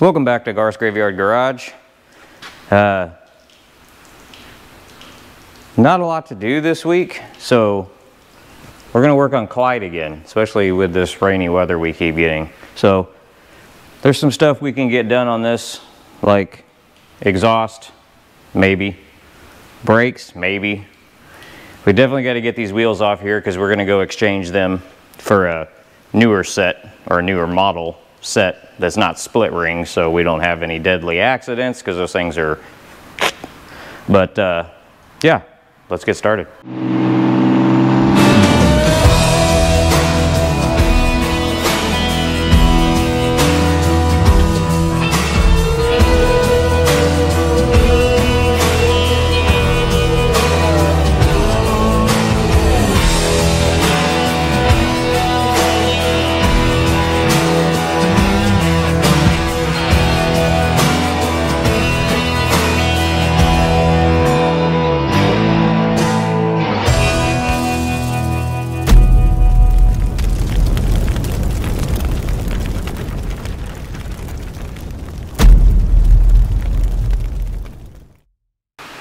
So welcome back to Garth's Graveyard Garage. Not a lot to do this week, so we're going to work on CLYDE again, especially with this rainy weather we keep getting. So there's some stuff we can get done on this, like exhaust, maybe. Brakes, maybe. We definitely got to get these wheels off here because we're going to go exchange them for a newer set or a newer model set that's not split ring, so we don't have any deadly accidents because those things are. But yeah, let's get started.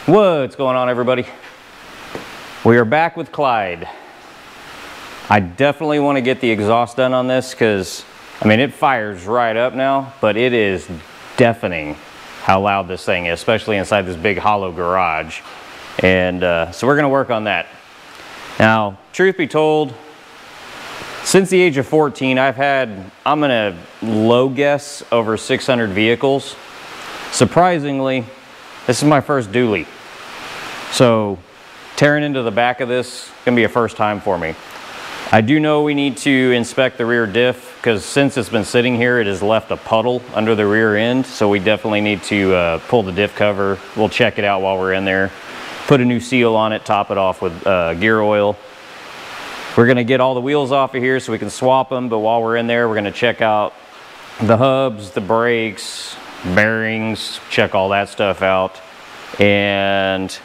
What's going on, everybody? We are back with CLYDE. I definitely want to get the exhaust done on this because, I mean, it fires right up now, but it is deafening how loud this thing is, especially inside this big hollow garage. And so we're going to work on that. Now, truth be told, since the age of 14, I'm going to low guess over 600 vehicles. Surprisingly, this is my first dually. So tearing into the back of this is going to be a first time for me. I do know we need to inspect the rear diff because since it's been sitting here, it has left a puddle under the rear end. So we definitely need to pull the diff cover. We'll check it out while we're in there. Put a new seal on it, top it off with gear oil. We're going to get all the wheels off of here so we can swap them. But while we're in there, we're going to check out the hubs, the brakes, bearings, check all that stuff out. And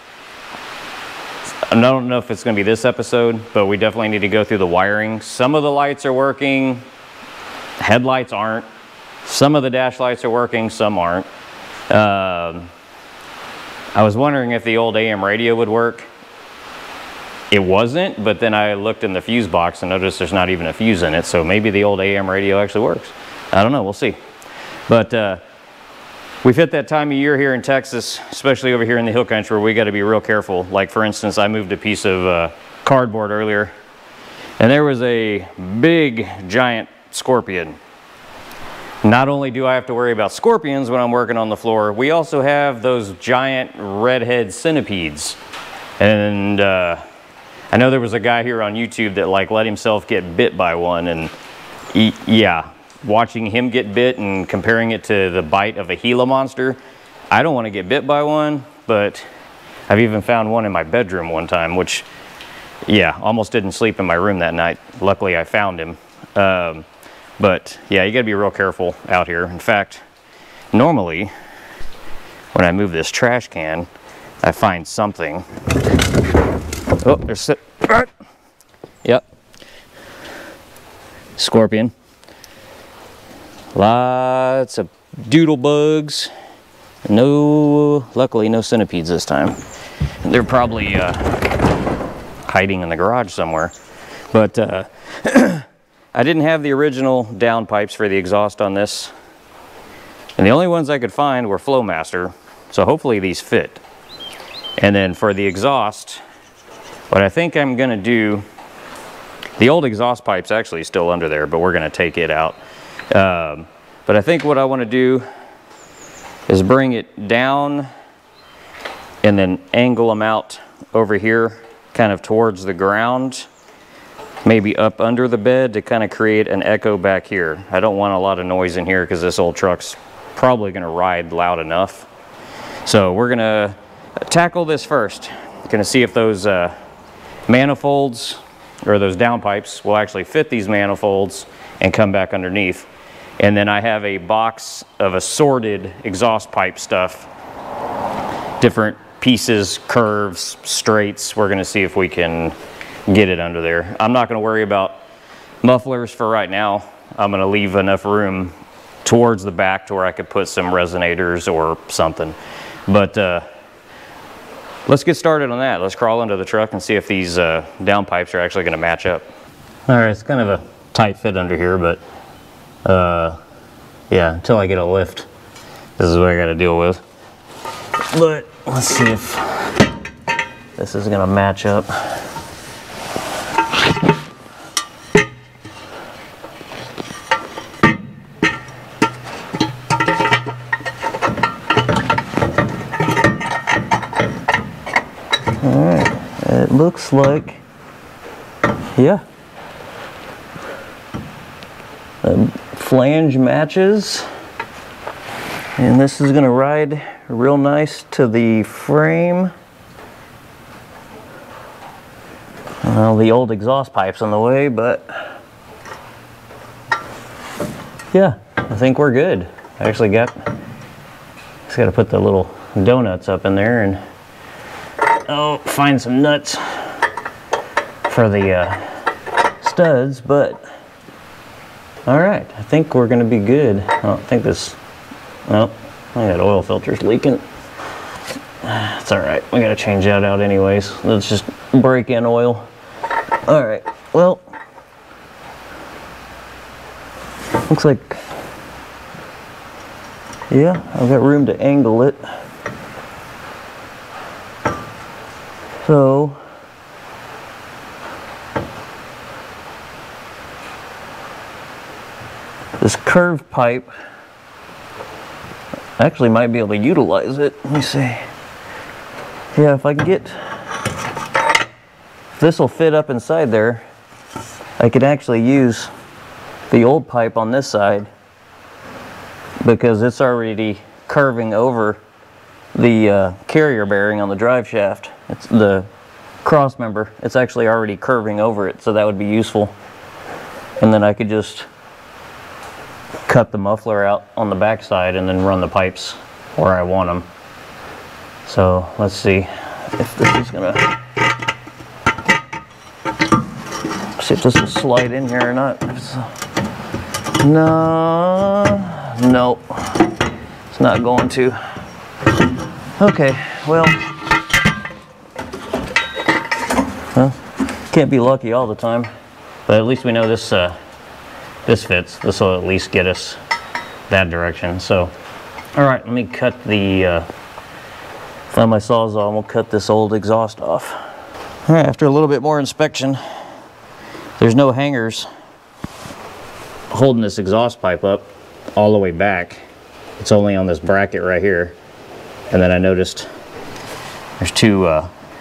I don't know if it's going to be this episode, but we definitely need to go through the wiring. Some of the lights are working, headlights aren't. Some of the dash lights are working, some aren't. I was wondering if the old AM radio would work. It wasn't, but then I looked in the fuse box and noticed there's not even a fuse in it, so maybe the old AM radio actually works. I don't know, we'll see. But we've hit that time of year here in Texas, especially over here in the hill country, where we got to be real careful. Like, for instance, I moved a piece of cardboard earlier, and there was a big, giant scorpion. Not only do I have to worry about scorpions when I'm working on the floor, we also have those giant redhead centipedes. And I know there was a guy here on YouTube that let himself get bit by one, and yeah. Watching him get bit and comparing it to the bite of a Gila monster, I don't want to get bit by one, but I've even found one in my bedroom one time, which, yeah, almost didn't sleep in my room that night. Luckily, I found him. But yeah, you got to be real careful out here. In fact, normally, when I move this trash can, I find something. Oh, there's it. Yep. Scorpion. Lots of doodle bugs. Luckily no centipedes this time. They're probably hiding in the garage somewhere. But I didn't have the original downpipes for the exhaust on this. And the only ones I could find were Flowmaster. So hopefully these fit. And then for the exhaust, what I think I'm gonna do, the old exhaust pipe's actually still under there, but we're gonna take it out. But I think what I want to do is bring it down and then angle them out over here kind of towards the ground, maybe up under the bed to kind of create an echo back here. I don't want a lot of noise in here because this old truck's probably going to ride loud enough. So we're going to tackle this first. Going to see if those manifolds or those downpipes will actually fit these manifolds and come back underneath. And then I have a box of assorted exhaust pipe stuff, different pieces, curves, straights. We're going to see if we can get it under there. I'm not going to worry about mufflers for right now. I'm going to leave enough room towards the back to where I could put some resonators or something. But let's get started on that. Let's crawl into the truck and see if these downpipes are actually going to match up. All right, it's kind of a tight fit under here, but yeah, until I get a lift, this is what I got to deal with. But let's see if this is going to match up. Alright, it looks like, yeah, the flange matches, and this is going to ride real nice to the frame. Well, the old exhaust pipe's on the way, but yeah, I think we're good. I actually just got to put the little donuts up in there and find some nuts for the studs, but all right, I think we're going to be good. I don't think this, well, I got oil filters leaking. It's all right, we got to change that out anyways. Let's just break in oil. All right, well, looks like, yeah, I've got room to angle it. So, this curved pipe, I actually might be able to utilize it. Let me see. Yeah, if I can get, if this will fit up inside there, I could actually use the old pipe on this side because it's already curving over the carrier bearing on the drive shaft. It's the cross member, it's actually already curving over it, so that would be useful. And then I could just cut the muffler out on the back side and then run the pipes where I want them. So let's see if this is gonna, see if this will slide in here or not. No, it's not going to. Okay, well, can't be lucky all the time, but at least we know this this fits. This will at least get us that direction. So, all right, let me cut the, find my Sawzall and we'll cut this old exhaust off. All right, after a little bit more inspection, there's no hangers holding this exhaust pipe up all the way back. It's only on this bracket right here. And then I noticed there's two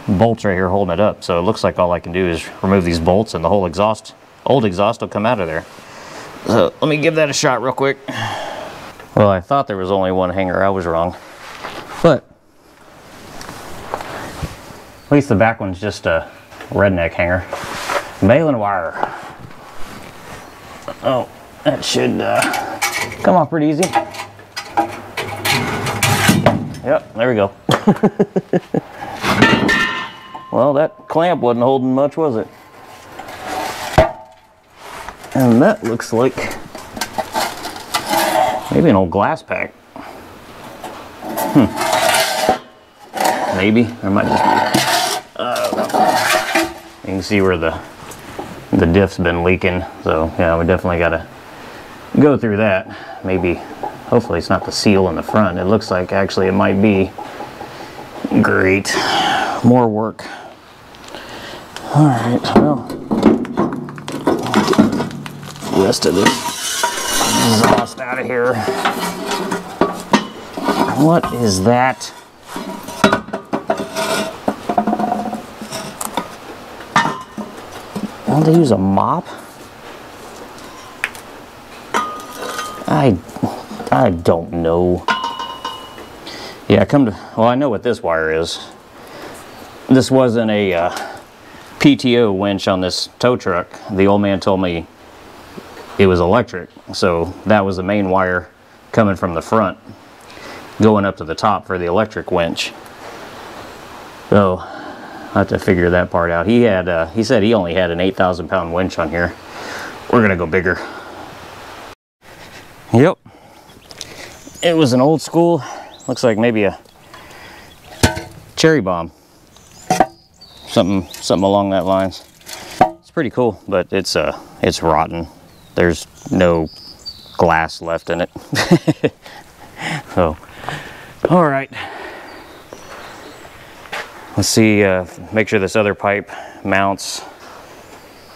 bolts right here holding it up. So it looks like all I can do is remove these bolts and the whole exhaust, old exhaust, will come out of there. So let me give that a shot real quick. Well, I thought there was only one hanger. I was wrong. But at least the back one's just a redneck hanger. Balun wire. Oh, that should come off pretty easy. Yep, there we go. Well, that clamp wasn't holding much, was it? And that looks like maybe an old glass pack. Maybe, or it might just be, I don't know. You can see where the diff's been leaking, so yeah, we definitely got to go through that. Maybe, hopefully it's not the seal in the front. It looks like actually it might be. Great, more work. All right, well, rest of this exhaust out of here. What is that? Want to use a mop? I don't know. Yeah, well, I know what this wire is. This wasn't a PTO winch on this tow truck. The old man told me it was electric, so that was the main wire coming from the front going up to the top for the electric winch. So I have to figure that part out. He said he only had an 8,000 pound winch on here. We're gonna go bigger. Yep, it was an old school, looks like maybe a cherry bomb. Something along that lines. It's pretty cool, but it's rotten. There's no glass left in it. So, all right. Let's see, make sure this other pipe mounts.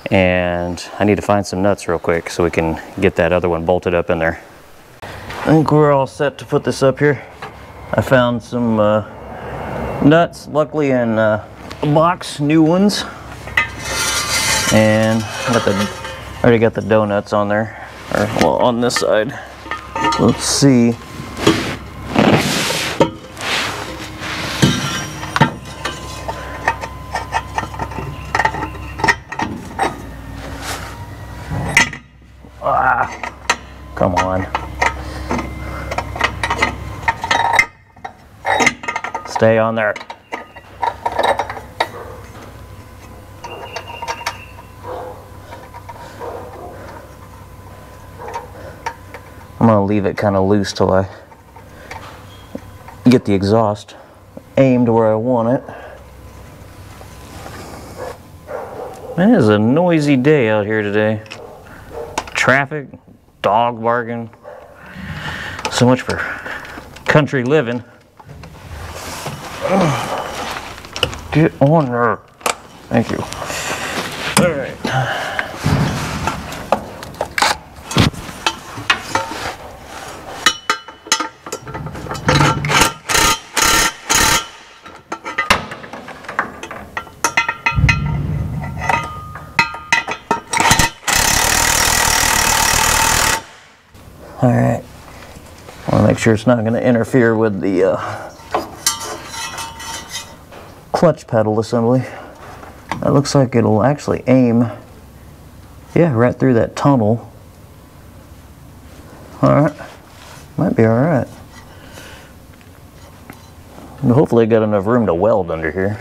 And I need to find some nuts real quick so we can get that other one bolted up in there. I think we're all set to put this up here. I found some nuts, luckily in a box, new ones. And I already got the donuts on there, or well, on this side. Let's see. Ah, come on. Stay on there. I'm gonna leave it kind of loose till I get the exhaust aimed where I want it. Man, it is a noisy day out here today. Traffic, dog barking. So much for country living. Get on there. Thank you. All right. All right. I want to make sure it's not going to interfere with the clutch pedal assembly. That looks like it'll actually aim, yeah, right through that tunnel. All right. Might be all right. Hopefully I got enough room to weld under here.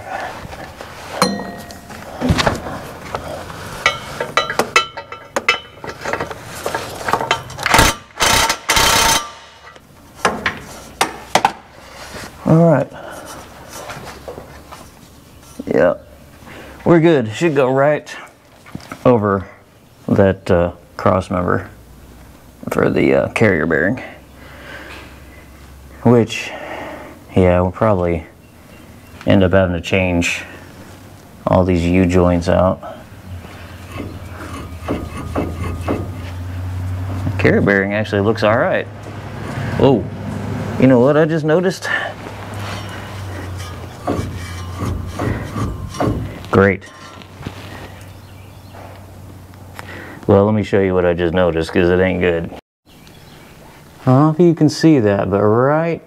All right. Yeah, we're good. Should go right over that cross member for the carrier bearing. Which, yeah, we'll probably end up having to change all these U-joints out. The carrier bearing actually looks all right. Oh, you know what I just noticed? Great. Well, let me show you what I just noticed, because it ain't good. I don't know if you can see that, but right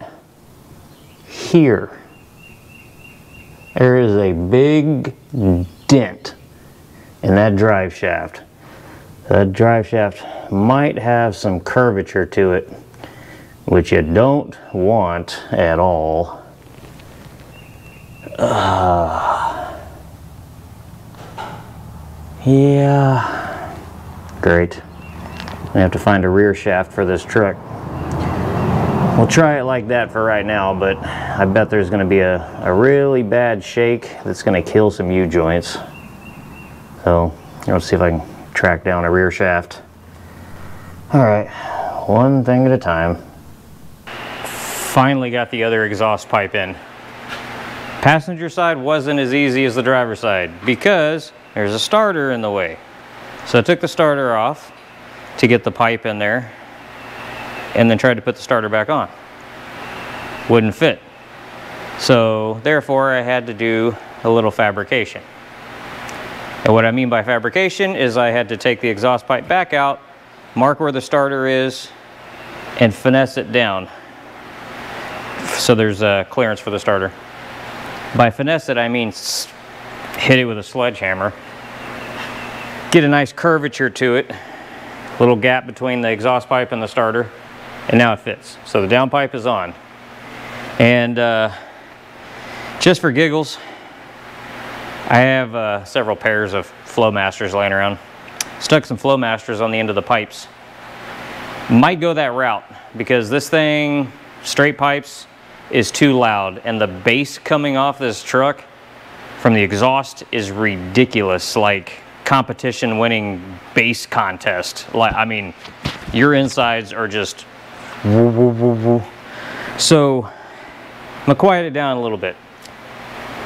here, there is a big dent in that drive shaft. That drive shaft might have some curvature to it, which you don't want at all. Yeah, great. I have to find a rear shaft for this truck. We'll try it like that for right now, but I bet there's going to be a really bad shake that's going to kill some U-joints. So let's see if I can track down a rear shaft. All right, one thing at a time. Finally got the other exhaust pipe in. Passenger side wasn't as easy as the driver's side because there's a starter in the way. So I took the starter off to get the pipe in there and then tried to put the starter back on. Wouldn't fit. So therefore I had to do a little fabrication. And what I mean by fabrication is I had to take the exhaust pipe back out, mark where the starter is, and finesse it down. So there's a clearance for the starter. By finesse it, I mean hit it with a sledgehammer. Get a nice curvature to it, little gap between the exhaust pipe and the starter, and now it fits. So the down pipe is on. And just for giggles, I have several pairs of Flowmasters laying around. Stuck some Flowmasters on the end of the pipes. Might go that route because this thing, straight pipes, is too loud, and the bass coming off this truck from the exhaust is ridiculous, like competition winning bass contest. Like, I mean, your insides are just woo, woo, woo, woo. So I'm gonna quiet it down a little bit.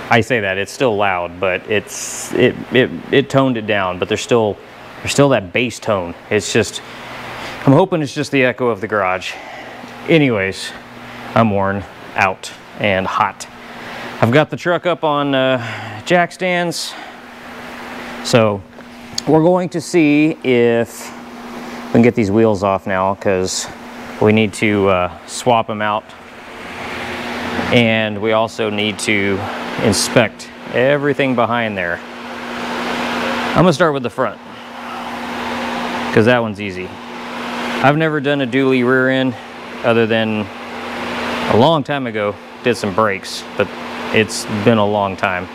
I say that it's still loud, but it toned it down, but there's still that bass tone. It's just, I'm hoping it's just the echo of the garage. Anyways, I'm worn out and hot. I've got the truck up on jack stands, so we're going to see if we can get these wheels off now, because we need to swap them out, and we also need to inspect everything behind there. I'm gonna start with the front because that one's easy. I've never done a dually rear end other than a long time ago, did some brakes, but it's been a long time.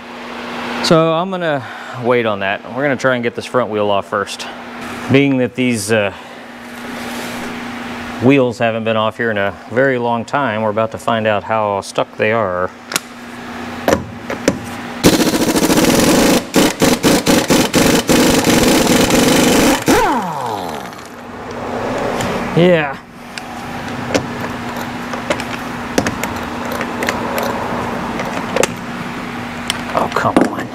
So I'm gonna wait on that. We're gonna try and get this front wheel off first. Being that these wheels haven't been off here in a very long time, we're about to find out how stuck they are. Yeah. Oh, come on.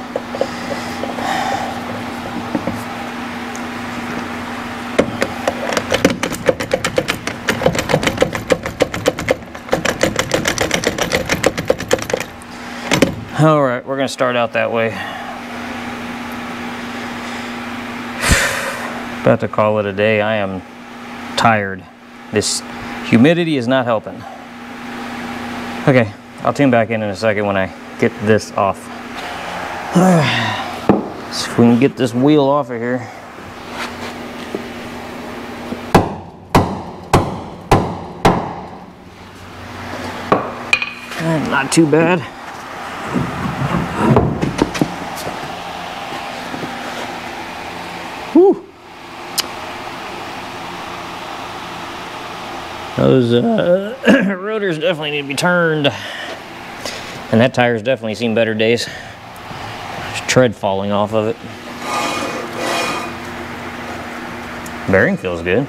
All right, we're gonna start out that way. About to call it a day. I am tired. This humidity is not helping. Okay, I'll tune back in a second when I get this off. All right, so if we can get this wheel off of here. Not too bad. Whew. Those rotors definitely need to be turned. And that tire's definitely seen better days. There's tread falling off of it. Bearing feels good.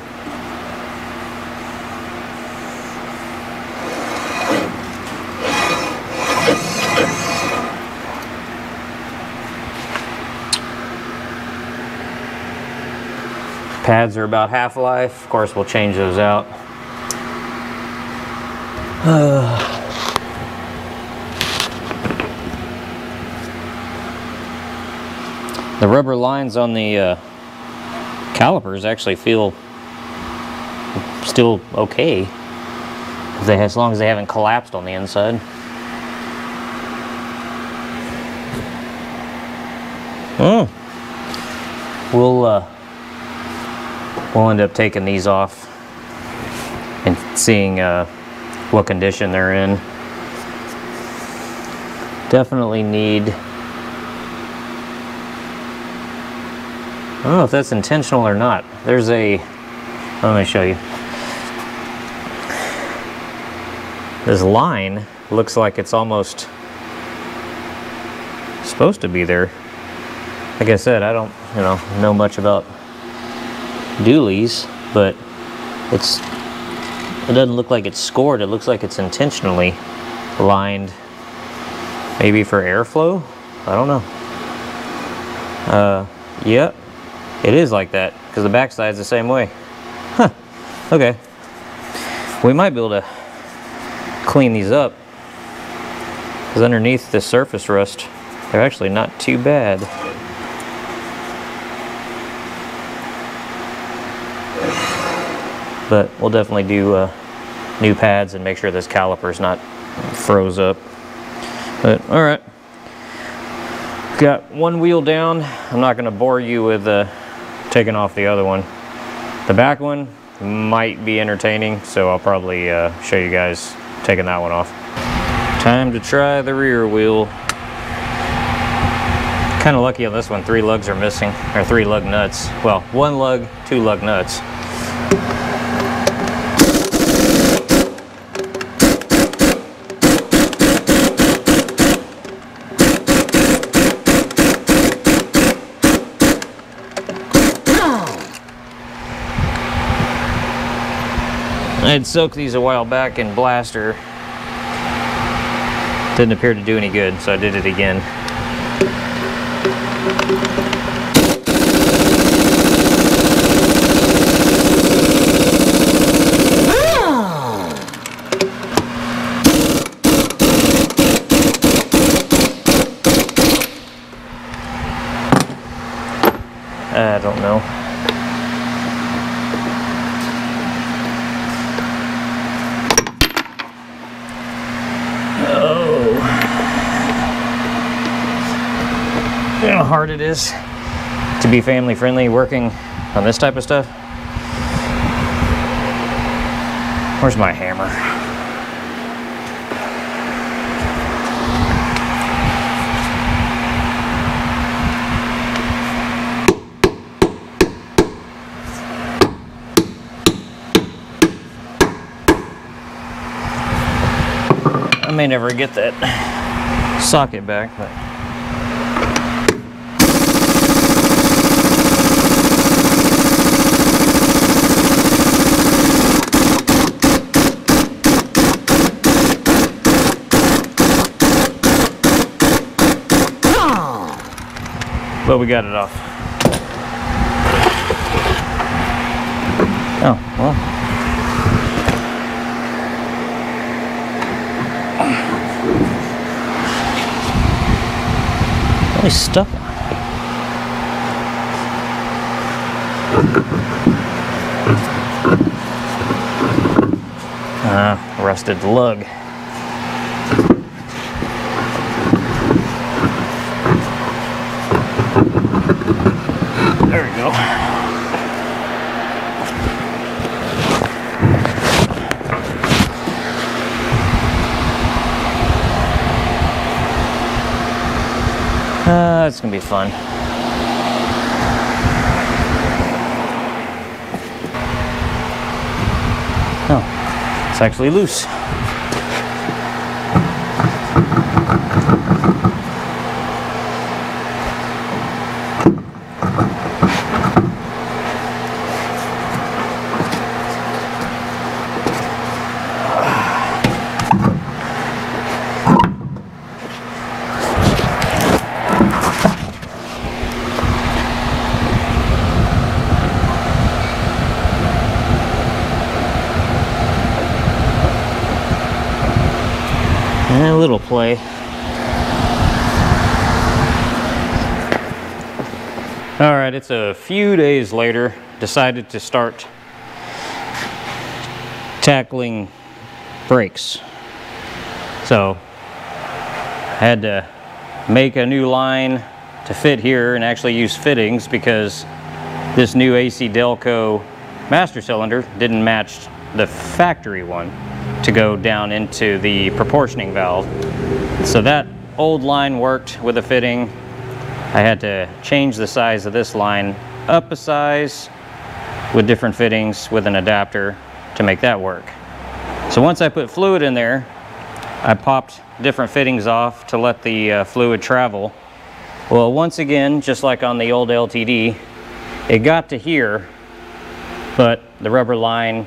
Pads are about half-life. Of course, we'll change those out. The rubber lines on the calipers actually feel still okay, as long as they haven't collapsed on the inside. We'll end up taking these off and seeing what condition they're in. Definitely need, I don't know if that's intentional or not. There's a, let me show you. This line looks like it's almost supposed to be there. Like I said, I don't know much about dualies, but it doesn't look like it's scored. It looks like it's intentionally lined, maybe for airflow. I don't know. Yep, it is like that because the backside's the same way. Huh. Okay. We might be able to clean these up because underneath the surface rust, they're actually not too bad. But we'll definitely do new pads and make sure this caliper's not froze up. But all right, got one wheel down. I'm not gonna bore you with taking off the other one. The back one might be entertaining, so I'll probably show you guys taking that one off. Time to try the rear wheel. Kind of lucky on this one, 3 lugs are missing, or 3 lug nuts. Well, 1 lug, 2 lug nuts. I had soaked these a while back in Blaster. Didn't appear to do any good, so I did it again. I don't know. Oh. You know how hard it is to be family friendly working on this type of stuff? Where's my hammer? I may never get that socket back, but we got it off. Oh, well. Really stuck. Rusted lug. There we go. It's gonna be fun. Oh, it's actually loose. A little play. All right, it's a few days later. Decided to start tackling brakes. So I had to make a new line to fit here and actually use fittings because this new AC Delco master cylinder didn't match the factory one to go down into the proportioning valve. So that old line worked with a fitting. I had to change the size of this line up a size with different fittings with an adapter to make that work. So once I put fluid in there, I popped different fittings off to let the fluid travel. Well, once again, just like on the old LTD, it got to here, but the rubber line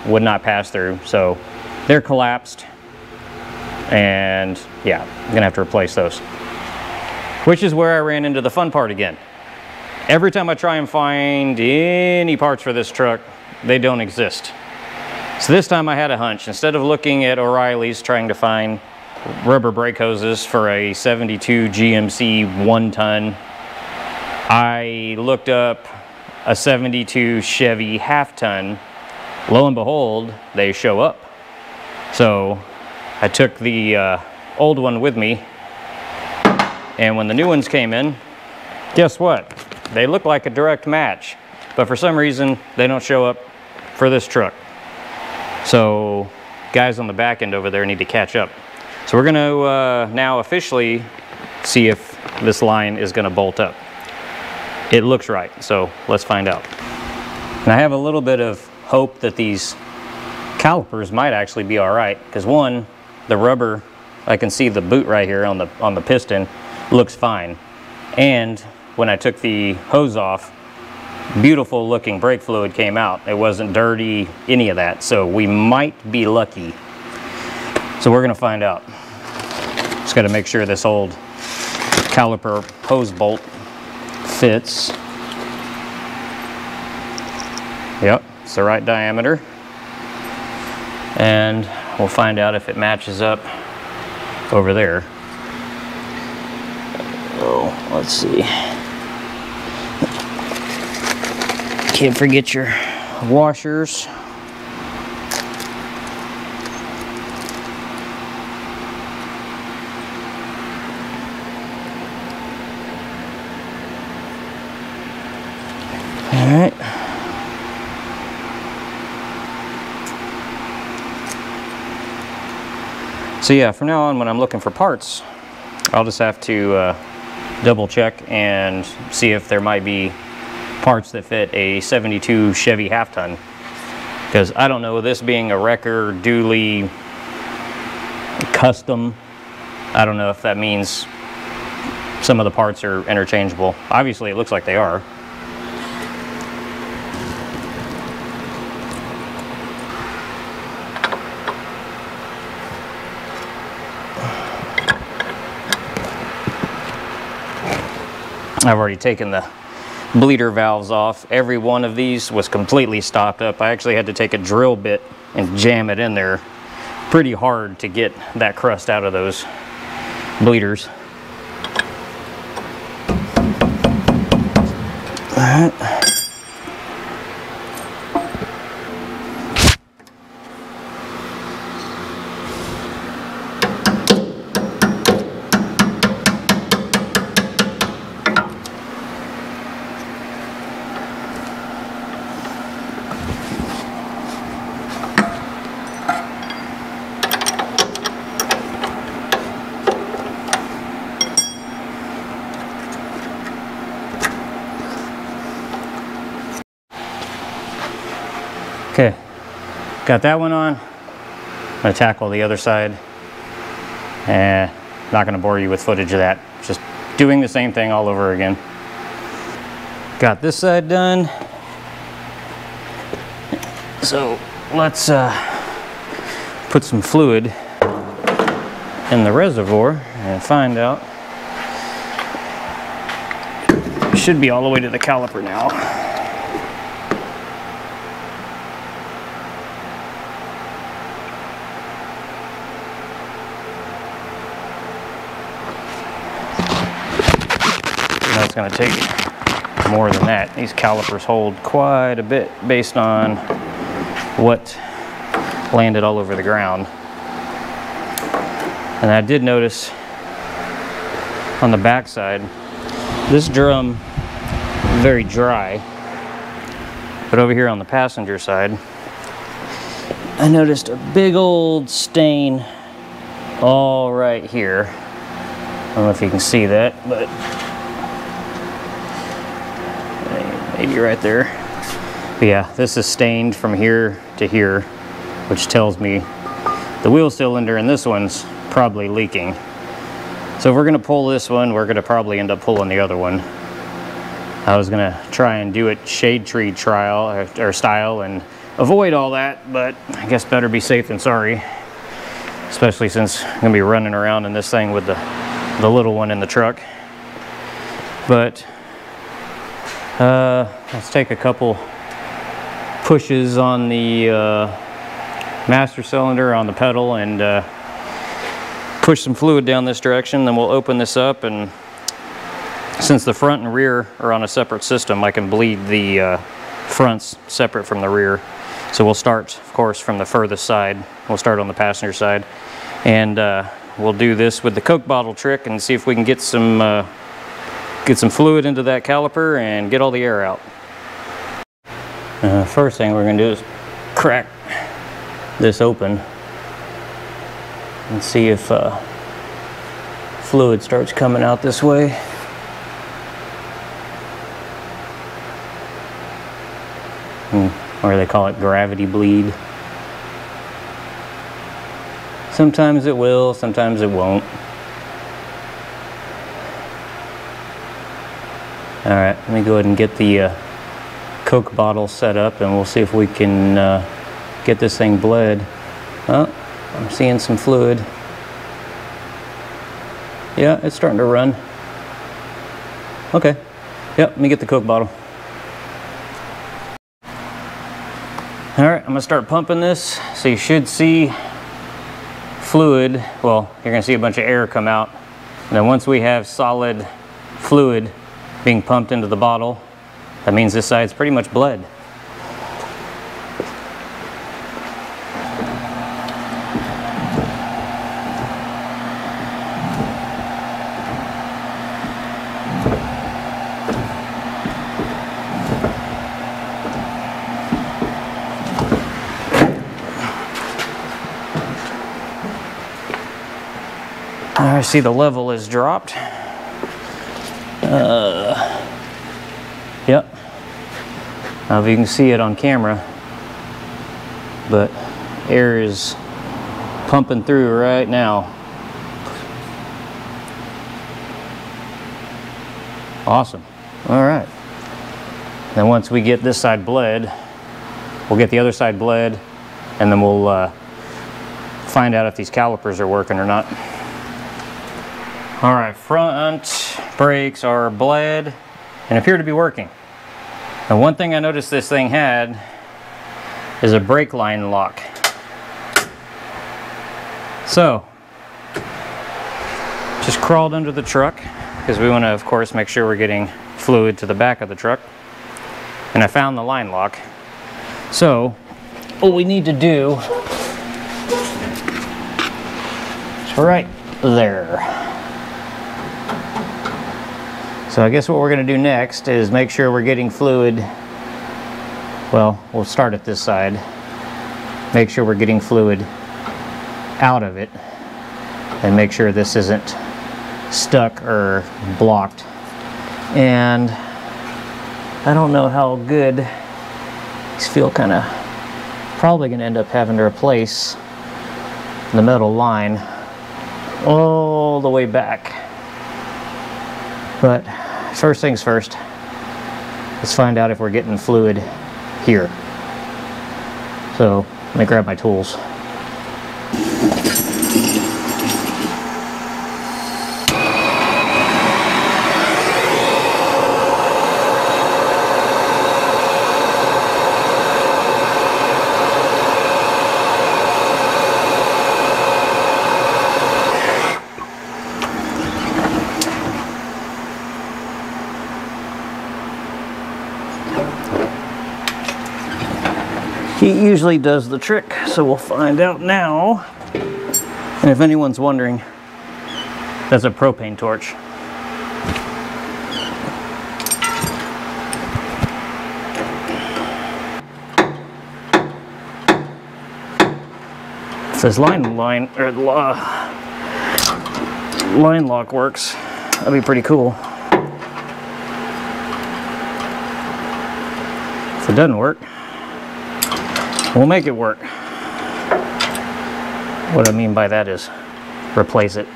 would not pass through. So they're collapsed, and yeah, I'm gonna have to replace those. Which is where I ran into the fun part again. Every time I try and find any parts for this truck, they don't exist. So this time I had a hunch. Instead of looking at O'Reilly's trying to find rubber brake hoses for a 72 GMC 1-ton, I looked up a 72 Chevy half-ton. Lo and behold, they show up. So I took the old one with me, and when the new ones came in, guess what? They look like a direct match, but for some reason they don't show up for this truck. So guys on the back end over there need to catch up. So we're gonna now officially see if this line is gonna bolt up. It looks right, so let's find out. And I have a little bit of hope that these calipers might actually be all right, because one, the rubber, I can see the boot right here on the piston, looks fine. And when I took the hose off, beautiful looking brake fluid came out. It wasn't dirty, any of that. So we might be lucky. So we're gonna find out. Just gotta make sure this old caliper hose bolt fits. Yep, it's the right diameter. And we'll find out if it matches up over there. Oh, let's see. Can't forget your washers. All right. So yeah, from now on when I'm looking for parts, I'll just have to double check and see if there might be parts that fit a 72 Chevy half-ton. Because I don't know, this being a wrecker, dually, custom, I don't know if that means some of the parts are interchangeable. Obviously it looks like they are. I've already taken the bleeder valves off. Every one of these was completely stopped up. I actually had to take a drill bit and jam it in there pretty hard to get that crust out of those bleeders. All right. Okay, got that one on. I'm gonna tackle the other side. Not gonna bore you with footage of that. Just doing the same thing all over again. Got this side done. So let's put some fluid in the reservoir and find out. Should be all the way to the caliper now. It's going to take more than that. These calipers hold quite a bit based on what landed all over the ground. And I did notice on the back side, this drum very dry, but over here on the passenger side, I noticed a big old stain all right here. I don't know if you can see that, but maybe right there. But yeah, this is stained from here to here, which tells me the wheel cylinder in this one's probably leaking. So if we're gonna pull this one, we're gonna probably end up pulling the other one. I was gonna try and do it shade tree trial or style and avoid all that, but I guess better be safe than sorry. Especially since I'm gonna be running around in this thing with the little one in the truck. But let's take a couple pushes on the master cylinder on the pedal and push some fluid down this direction. Then we'll open this up, and since the front and rear are on a separate system, I can bleed the fronts separate from the rear. So we'll start, of course, from the furthest side. We'll start on the passenger side, and we'll do this with the Coke bottle trick and see if we can get some fluid into that caliper and get all the air out. First thing we're going to do is crack this open and see if fluid starts coming out this way. Or they call it gravity bleed. Sometimes it will, sometimes it won't. All right, let me go ahead and get the Coke bottle set up, and we'll see if we can get this thing bled. Oh, I'm seeing some fluid. Yeah, it's starting to run. Okay. Yep, let me get the Coke bottle. All right, I'm gonna start pumping this. So you should see fluid. Well, you're gonna see a bunch of air come out. And then once we have solid fluid being pumped into the bottle, that means this side's pretty much bled. I see the level has dropped. Yep. I don't know if you can see it on camera, but air is pumping through right now. Awesome. All right. Then once we get this side bled, we'll get the other side bled, and then we'll find out if these calipers are working or not. All right, front brakes are bled and appear to be working. Now, one thing I noticed this thing had is a brake line lock. So, just crawled under the truck because we want to, of course, make sure we're getting fluid to the back of the truck. And I found the line lock. So, what we need to do is right there. So I guess what we're going to do next is make sure we're getting fluid. Well, we'll start at this side. Make sure we're getting fluid out of it. And make sure this isn't stuck or blocked. And I don't know how good. These feel kind of probably going to end up having to replace the metal line all the way back. But first things first, let's find out if we're getting fluid here. So let me grab my tools. Heat usually does the trick, so we'll find out now. And if anyone's wondering, that's a propane torch. If this line lock works, that'd be pretty cool. If it doesn't work, we'll make it work. What I mean by that is replace it.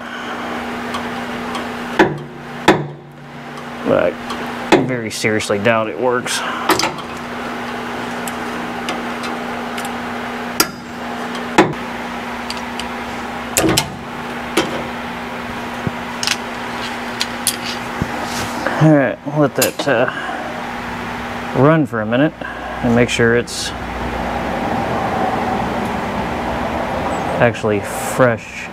But I very seriously doubt it works. All right, we'll let that run for a minute and make sure it's actually fresh.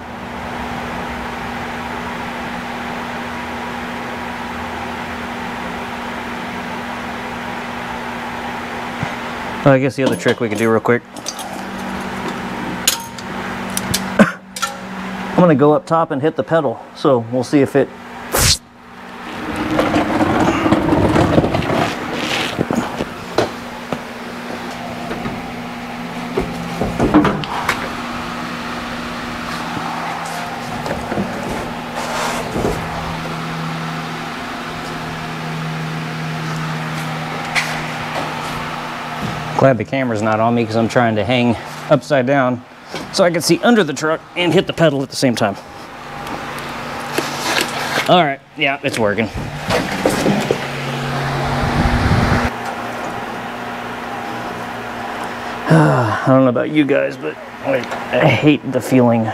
Well, I guess the other trick we could do real quick. I'm gonna go up top and hit the pedal, so we'll see if it Glad the camera's not on me because I'm trying to hang upside down so I can see under the truck and hit the pedal at the same time. All right, yeah, it's working. I don't know about you guys, but I hate the feeling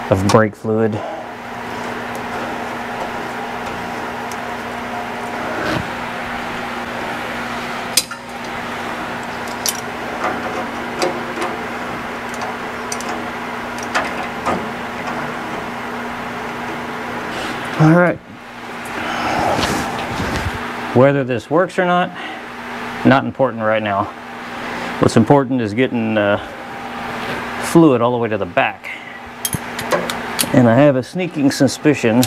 of brake fluid. All right. Whether this works or not important right now. What's important is getting fluid all the way to the back. And I have a sneaking suspicion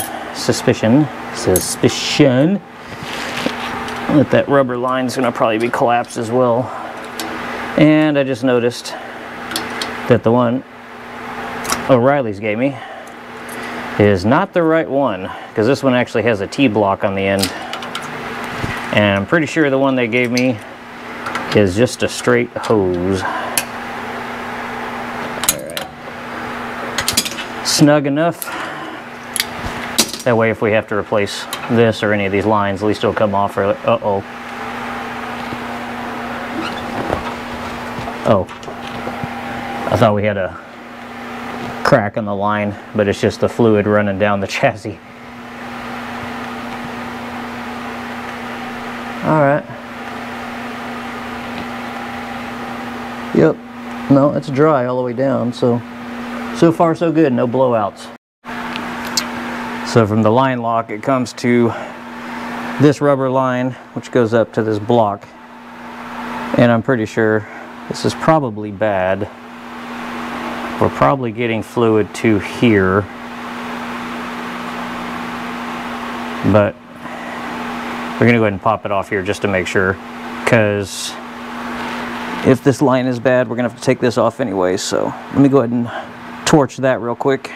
that rubber line is going to probably be collapsed as well. And I just noticed that the one O'Reilly's gave me is not the right one, because this one actually has a T-block on the end. And I'm pretty sure the one they gave me is just a straight hose. Alright. Snug enough. That way if we have to replace this or any of these lines, at least it'll come off. Uh-oh. Oh. I thought we had a crack in the line, but it's just the fluid running down the chassis. Alright. Yep. No, it's dry all the way down, so far so good, no blowouts. So from the line lock it comes to this rubber line, which goes up to this block. And I'm pretty sure this is probably bad. We're probably getting fluid to here, but we're gonna go ahead and pop it off here just to make sure, because if this line is bad, we're gonna have to take this off anyway. So let me go ahead and torch that real quick.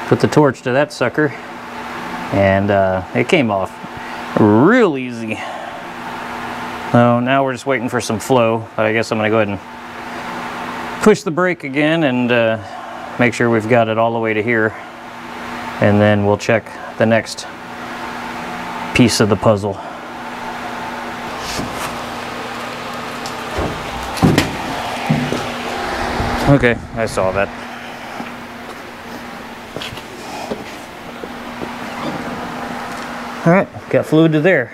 Put the torch to that sucker, and it came off real easy. So now we're just waiting for some flow, but I guess I'm gonna go ahead and push the brake again and make sure we've got it all the way to here, and then we'll check the next piece of the puzzle. Okay, I saw that. All right, got fluid to there.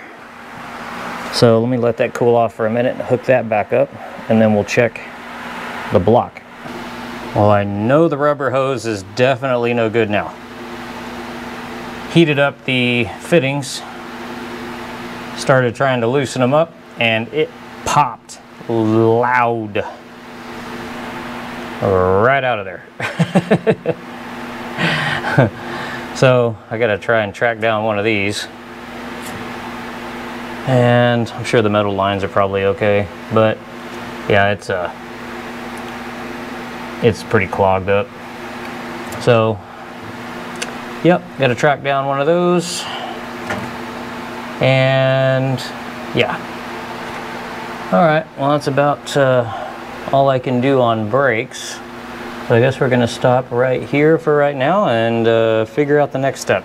So let me let that cool off for a minute and hook that back up, and then we'll check the block. Well, I know the rubber hose is definitely no good now. Heated up the fittings, started trying to loosen them up, and it popped loud right out of there. So I gotta try and track down one of these, and I'm sure the metal lines are probably okay, but yeah, it's pretty clogged up. So yep, gotta track down one of those, and yeah. All right, well, that's about all I can do on brakes. So I guess we're gonna stop right here for right now and figure out the next step.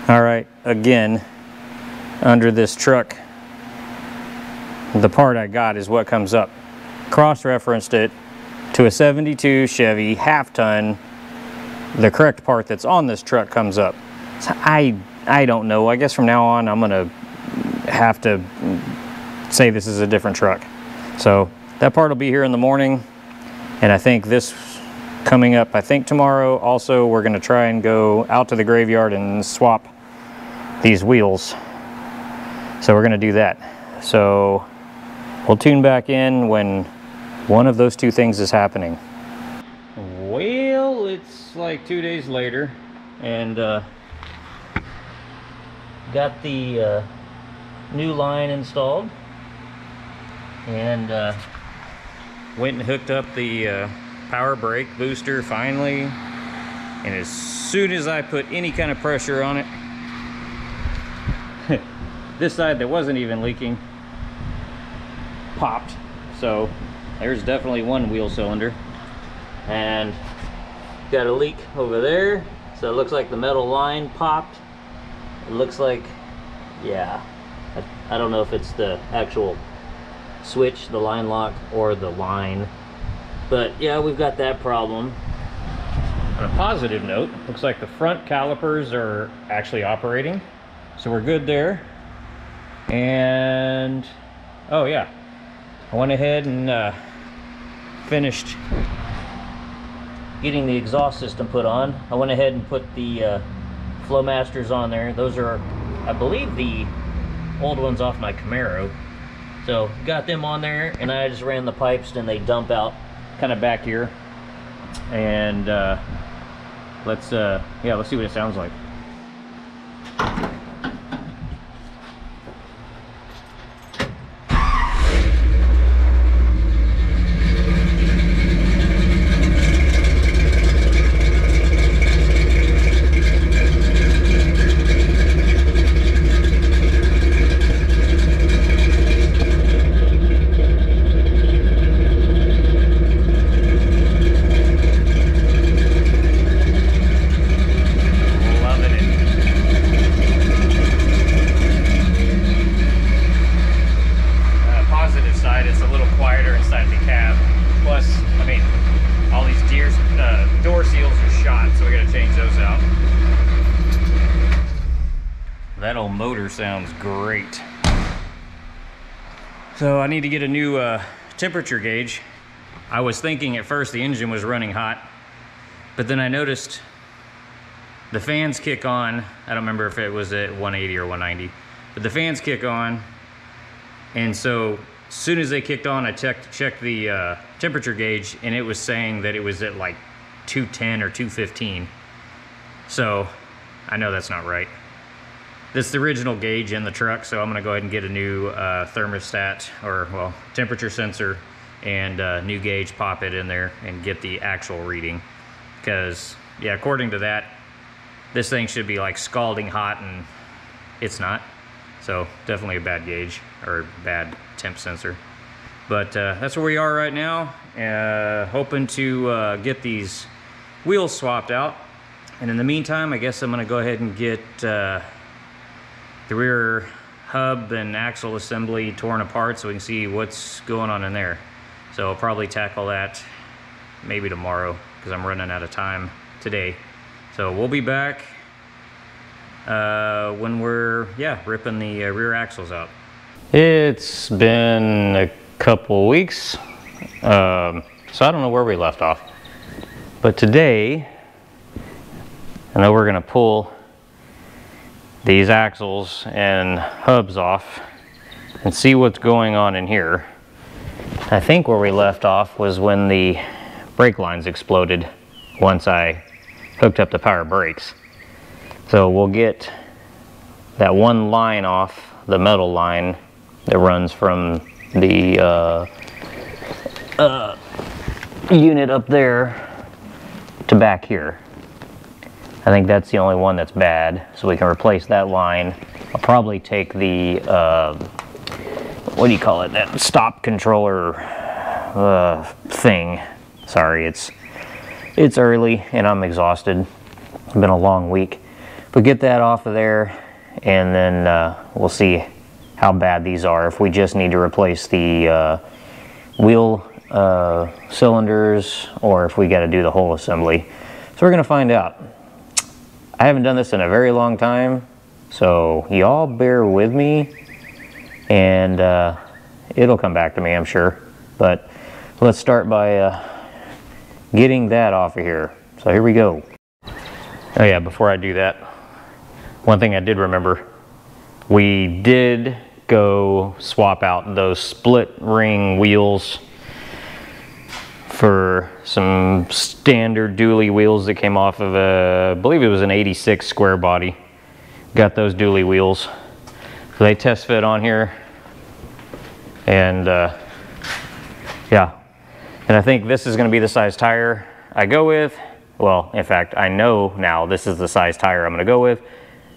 All right, again, under this truck, the part I got is what comes up. Cross-referenced it to a 72 Chevy half-ton. The correct part that's on this truck comes up. So I don't know. I guess from now on I'm gonna have to say this is a different truck. So that part will be here in the morning, and I think this coming up, I think tomorrow also, we're gonna try and go out to the graveyard and swap these wheels. So we're gonna do that. So we'll tune back in when one of those two things is happening. Well, it's like 2 days later, and got the new line installed, and went and hooked up the power brake booster finally, and as soon as I put any kind of pressure on it, this side that wasn't even leaking popped. So there's definitely one wheel cylinder, and got a leak over there. So it looks like the metal line popped. It looks like, yeah, I don't know if it's the actual switch, the line lock or the line. But yeah, we've got that problem. On a positive note, looks like the front calipers are actually operating, so we're good there. And oh yeah, I went ahead and finished Getting the exhaust system put on. I went ahead and put the Flowmasters on there. Those are, I believe, the old ones off my Camaro. So got them on there, and I just ran the pipes, and they dump out kind of back here. And let's see what it sounds like. That old motor sounds great. So I need to get a new temperature gauge. I was thinking at first the engine was running hot, but then I noticed the fans kick on. I don't remember if it was at 180 or 190, but the fans kick on. And so as soon as they kicked on, I checked the temperature gauge, and it was saying that it was at like 210 or 215. So I know that's not right. This is the original gauge in the truck, so I'm gonna go ahead and get a new thermostat, or well, temperature sensor, and new gauge, pop it in there and get the actual reading. Because yeah, according to that, this thing should be like scalding hot, and it's not. So definitely a bad gauge, or bad temp sensor. But that's where we are right now. Hoping to get these wheels swapped out. And in the meantime, I guess I'm gonna go ahead and get the rear hub and axle assembly torn apart so we can see what's going on in there. So I'll probably tackle that maybe tomorrow, because I'm running out of time today. So we'll be back when we're ripping the rear axles out. It's been a couple weeks, so I don't know where we left off, but today I know we're gonna pull these axles and hubs off and see what's going on in here. I think where we left off was when the brake lines exploded once I hooked up the power brakes. So we'll get that one line off, the metal line that runs from the unit up there to back here. I think that's the only one that's bad, so we can replace that line. I'll probably take the, what do you call it, that stop controller thing. Sorry, it's early and I'm exhausted. It's been a long week. But get that off of there, and then we'll see how bad these are. If we just need to replace the wheel cylinders, or if we got to do the whole assembly. So we're gonna find out. I haven't done this in a very long time, so y'all bear with me, and it'll come back to me, I'm sure. But let's start by getting that off of here. So here we go. Oh yeah, before I do that, one thing I did remember, we did go swap out those split ring wheels for some standard dually wheels that came off of I believe it was an 86 square body. Got those dually wheels. So they test fit on here. And yeah. And I think this is gonna be the size tire I go with. Well, in fact, I know now this is the size tire I'm gonna go with,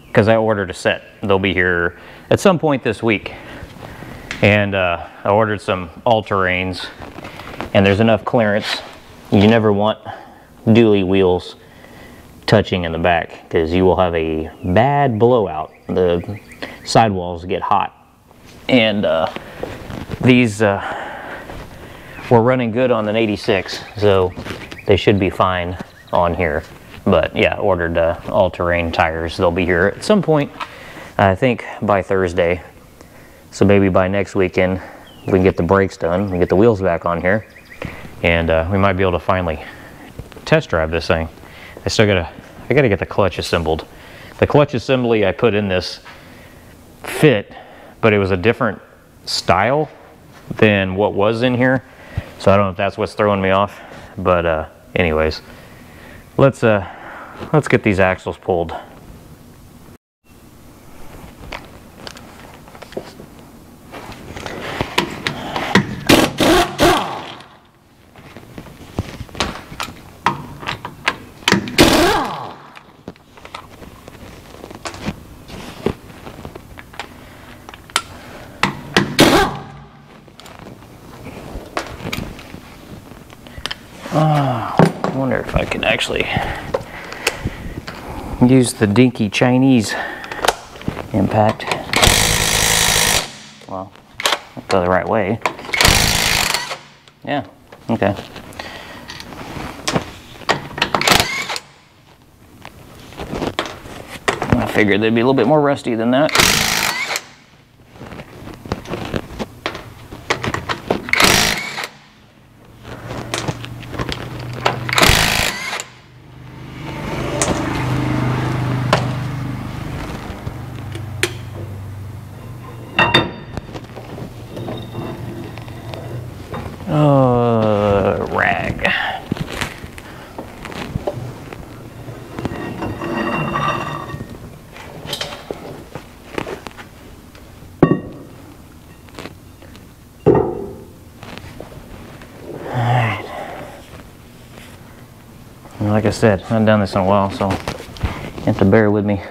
because I ordered a set. They'll be here at some point this week. And I ordered some all-terrains, and there's enough clearance. You never want dually wheels touching in the back, because you will have a bad blowout. The sidewalls get hot, and These were running good on an 86, so they should be fine on here. But yeah, ordered all-terrain tires. They'll be here at some point, I think by Thursday. So maybe by next weekend we can get the brakes done and get the wheels back on here, and we might be able to finally test drive this thing. I gotta get the clutch assembled. The clutch assembly I put in this fit, but it was a different style than what was in here, so I don't know if that's what's throwing me off. But anyways, let's get these axles pulled. I wonder if I can actually use the dinky Chinese impact. Well, go the right way. Yeah, okay. I figured they'd be a little bit more rusty than that. Rag. Alright. Like I said, I haven't done this in a while, so you have to bear with me.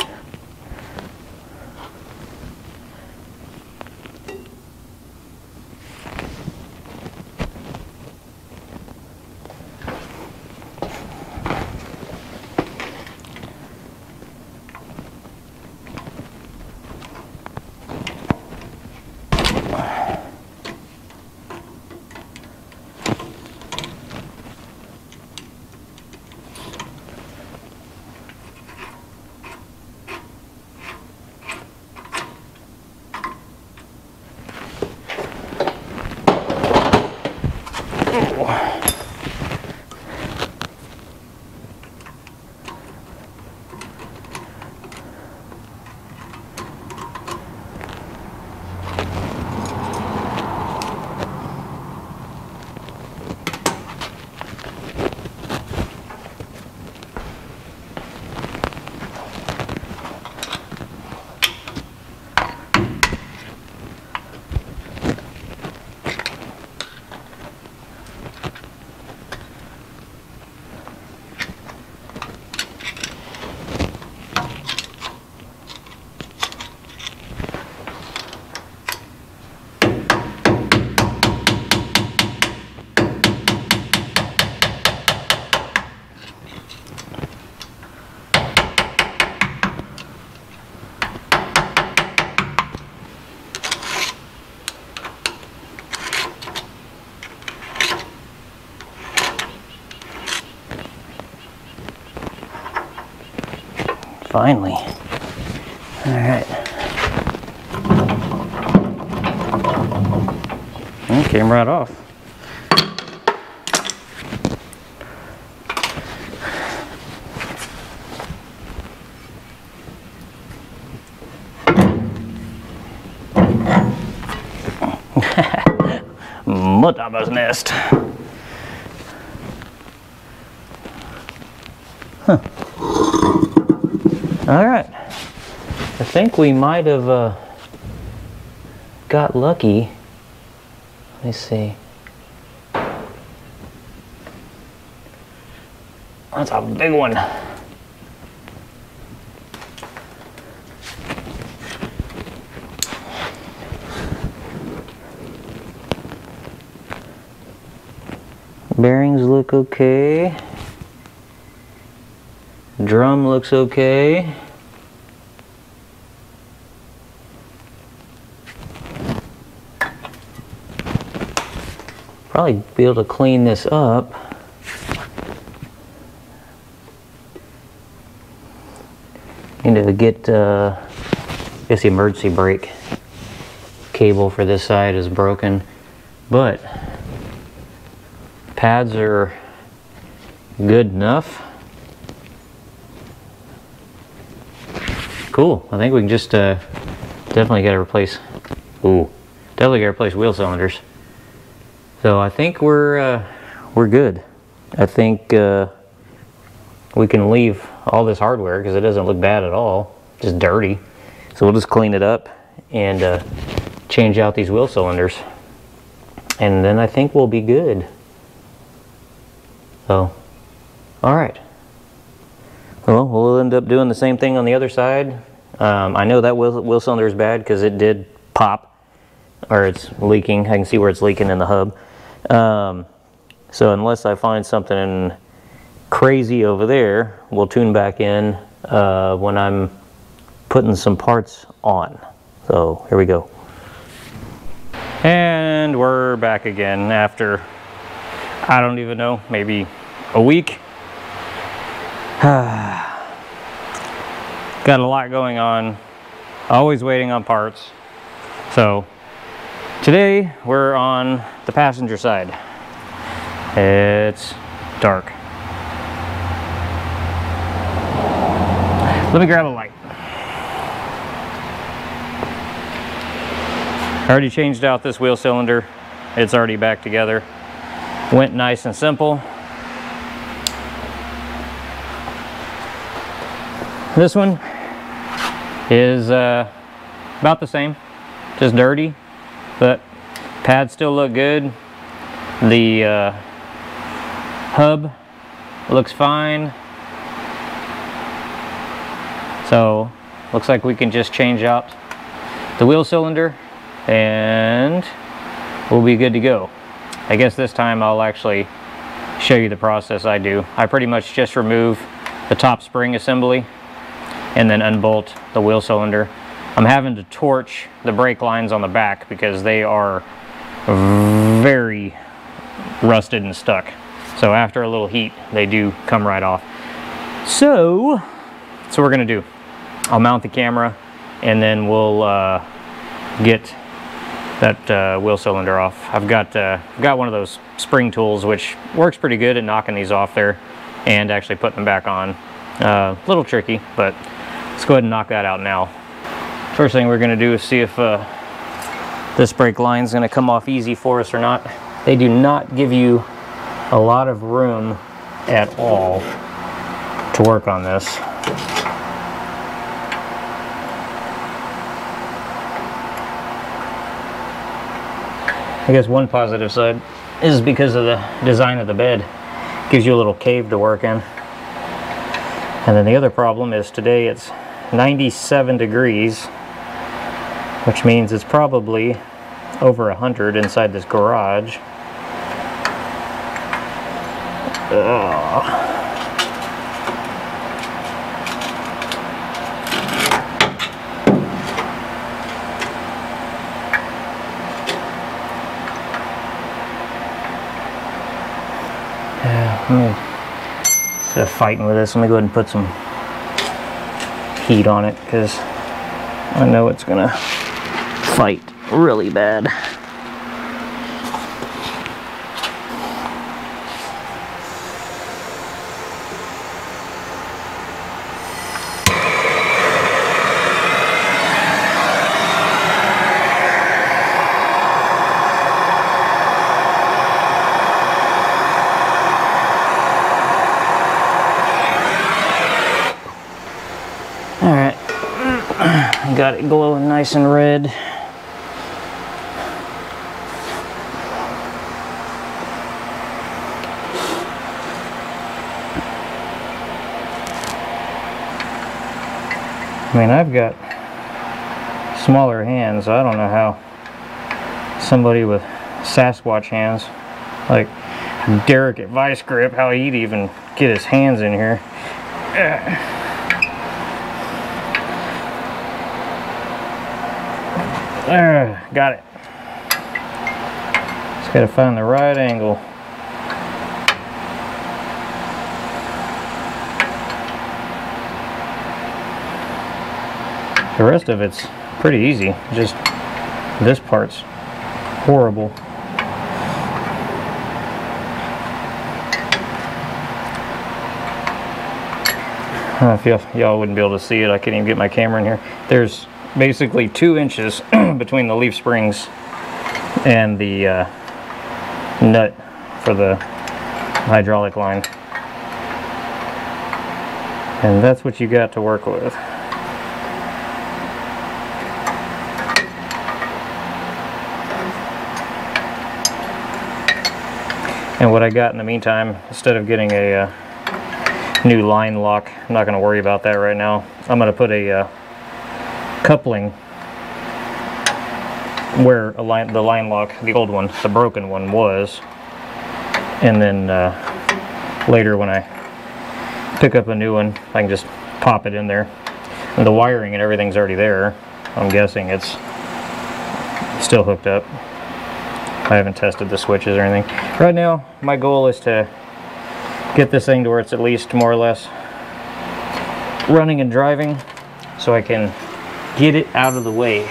Finally. Alright. It came right off. Mutaba's nest. Huh. All right. I think we might have got lucky. Let me see. That's a big one. Bearings look okay. Drum looks okay. probably be able to clean this up. Need to get, I guess the emergency brake cable for this side is broken, but pads are good enough. Cool. I think we can just definitely got to replace. Ooh, definitely got to replace wheel cylinders. So I think we're good. I think we can leave all this hardware because it doesn't look bad at all, just dirty. So we'll just clean it up and change out these wheel cylinders, and then I think we'll be good. So, all right. Well, we'll end up doing the same thing on the other side. I know that wheel cylinder is bad because it did pop, or it's leaking. I can see where it's leaking in the hub. So unless I find something crazy over there, we'll tune back in when I'm putting some parts on. So here we go. And we're back again after, I don't even know, maybe a week. Got a lot going on, always waiting on parts. So today we're on the passenger side. It's dark. Let me grab a light. I already changed out this wheel cylinder. It's already back together. Went nice and simple. This one is about the same, just dirty, but pads still look good. The hub looks fine. So looks like we can just change out the wheel cylinder and we'll be good to go. I guess this time I'll actually show you the process I do. I pretty much just remove the top spring assembly and then unbolt the wheel cylinder. I'm having to torch the brake lines on the back because they are very rusted and stuck. So after a little heat, they do come right off. So that's what we're gonna do. I'll mount the camera and then we'll get that wheel cylinder off. I've got one of those spring tools which works pretty good at knocking these off there and actually putting them back on. A little tricky, but let's go ahead and knock that out now. First thing we're gonna do is see if this brake line is gonna come off easy for us or not. They do not give you a lot of room at all to work on this. I guess one positive side is because of the design of the bed. It gives you a little cave to work in. And then the other problem is today it's 97 degrees, which means it's probably over 100 inside this garage. Ugh. Instead of fighting with this, let me go ahead and put some heat on it because I know it's gonna fight really bad. Alright, got it glowing nice and red. I mean, I've got smaller hands, so I don't know how somebody with Sasquatch hands, like Derek at Vice Grip, how he'd even get his hands in here. Got it. Just gotta find the right angle. The rest of it's pretty easy, just this part's horrible. I don't know if y'all wouldn't be able to see it. I can't even get my camera in here. There's basically 2 inches between the leaf springs and the nut for the hydraulic line. And that's what you got to work with. And what I got in the meantime, instead of getting a new line lock, I'm not going to worry about that right now. I'm going to put a coupling where the line lock, the old one, the broken one, was. And then later when I pick up a new one, I can just pop it in there. And the wiring and everything's already there. I'm guessing it's still hooked up. I haven't tested the switches or anything. Right now, my goal is to get this thing to where it's at least more or less running and driving, so I can get it out of the way.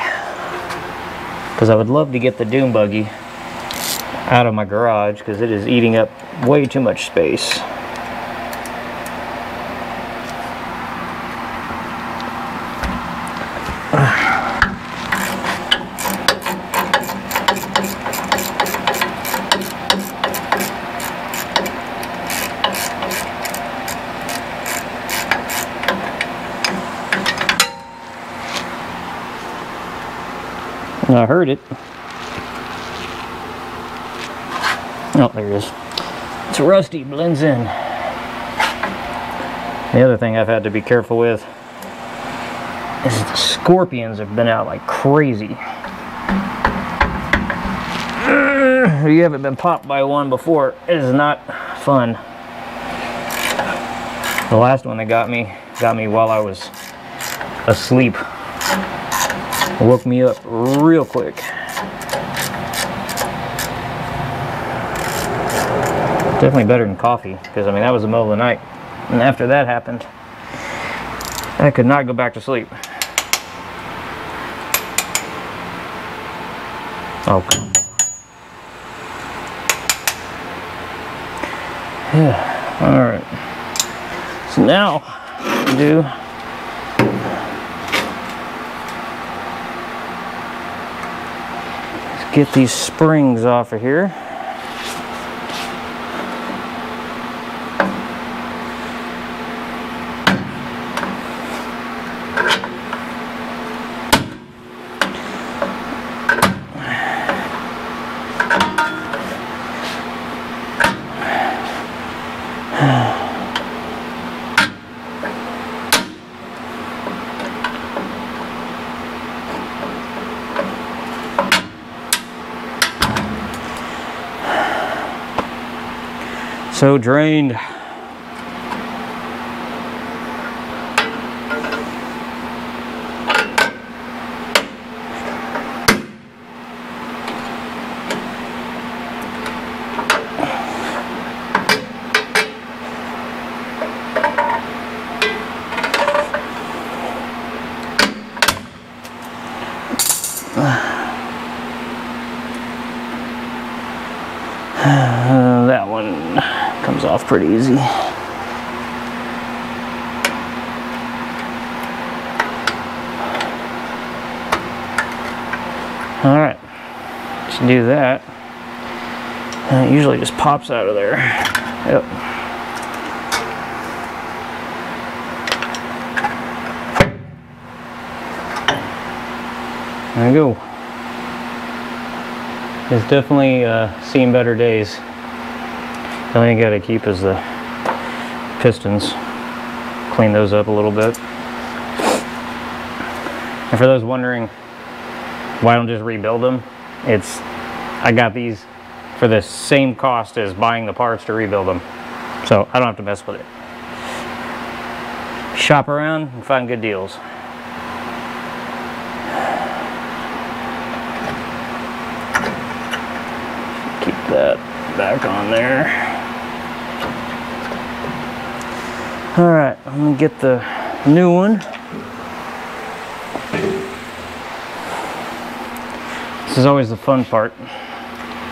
Because I would love to get the dune buggy out of my garage, because it is eating up way too much space. I heard it. Oh, there it is. It's rusty, blends in. The other thing I've had to be careful with is the scorpions have been out like crazy. If you haven't been popped by one before, it is not fun. The last one that got me while I was asleep. It woke me up real quick. Definitely better than coffee, because I mean that was the middle of the night, and after that happened, I could not go back to sleep. Okay. Yeah. All right. So now we do. Get these springs off of here. So drained. That one comes off pretty easy. All right, should do that. And it usually just pops out of there. Yep. There you go. It's definitely seen better days. The only thing you gotta keep is the pistons. Clean those up a little bit. And for those wondering why I don't just rebuild them, I got these for the same cost as buying the parts to rebuild them. So I don't have to mess with it. Shop around and find good deals. Keep that back on there. All right, I'm gonna get the new one. This is always the fun part.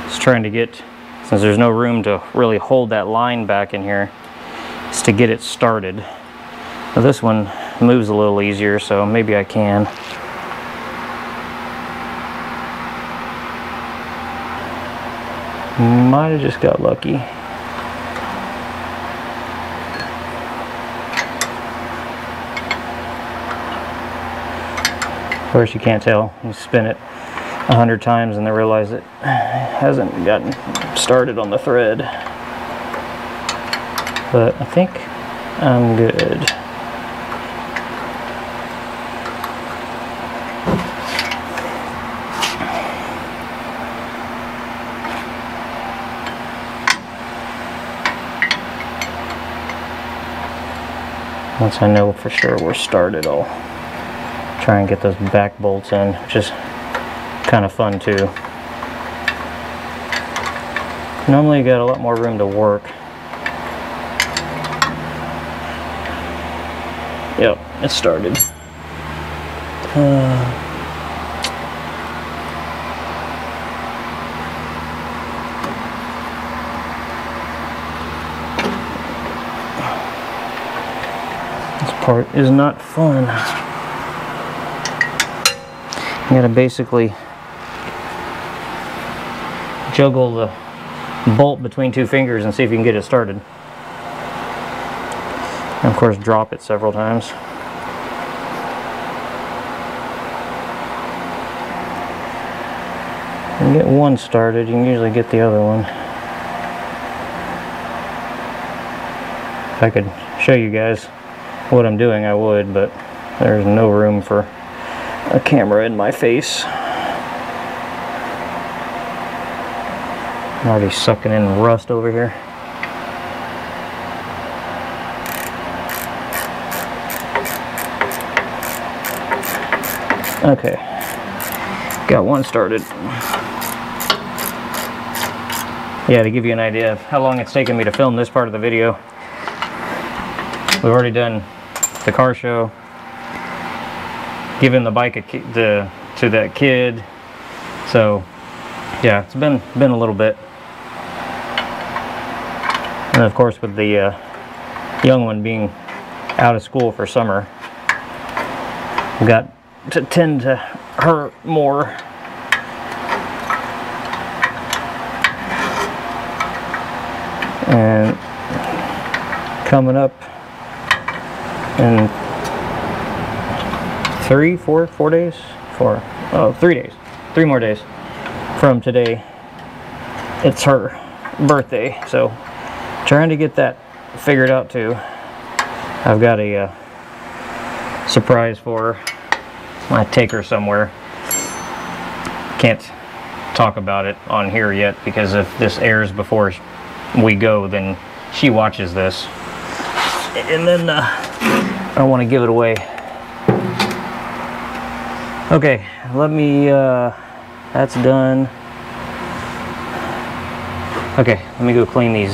Just trying to get, since there's no room to really hold that line back in here, is to get it started. Now this one moves a little easier, so maybe I can. Might have just got lucky. Of course you can't tell. You spin it 100 times and then realize it hasn't gotten started on the thread. But I think I'm good. Once I know for sure we're started, I'll try and get those back bolts in, which is kind of fun too. Normally you got a lot more room to work. Yep, it started. Part is not fun. You gotta basically juggle the bolt between two fingers and see if you can get it started. And of course drop it several times. When you get one started, you can usually get the other one. If I could show you guys what I'm doing, I would, but there's no room for a camera in my face. I'm already sucking in rust over here. Okay, got one started. Yeah, to give you an idea of how long it's taken me to film this part of the video, we've already done the car show, giving the bike to that kid. So yeah, it's been a little bit. And of course with the young one being out of school for summer, we got to tend to her more. And coming up in 3 more days from today, it's her birthday, so trying to get that figured out too. I've got a surprise for her. I take her somewhere. Can't talk about it on here yet, because if this airs before we go, then she watches this, and then I don't want to give it away. Okay, let me, that's done. Okay, let me go clean these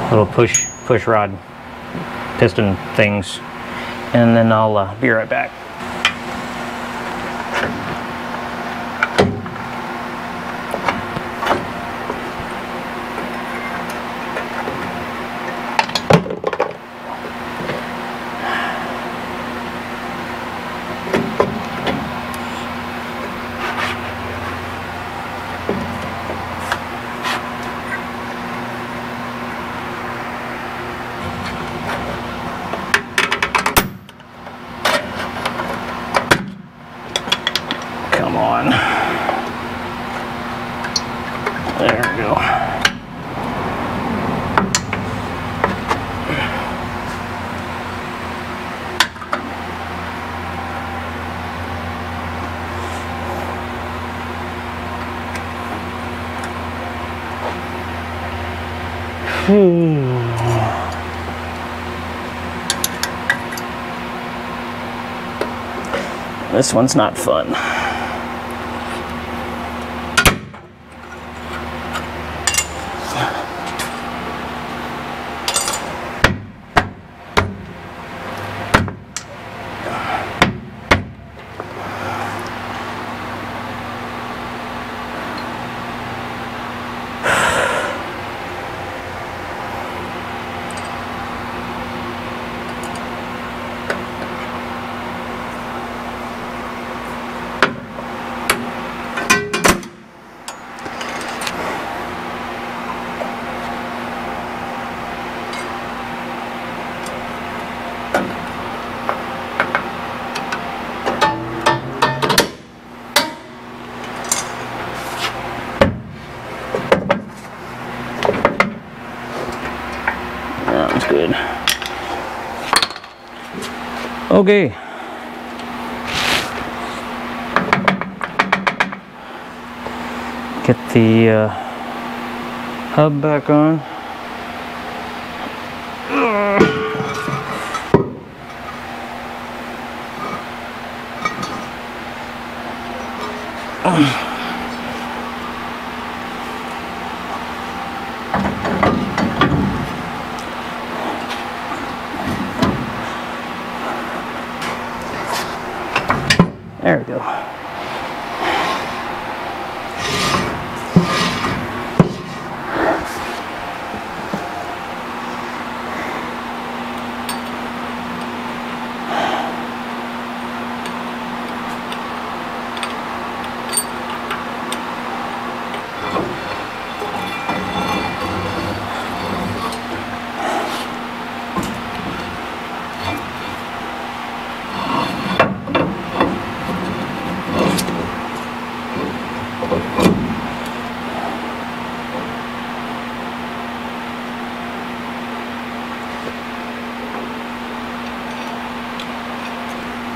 little push rod piston things, and then I'll be right back. Come on. There we go. This one's not fun. good. Okay. Get the hub back on. There we go.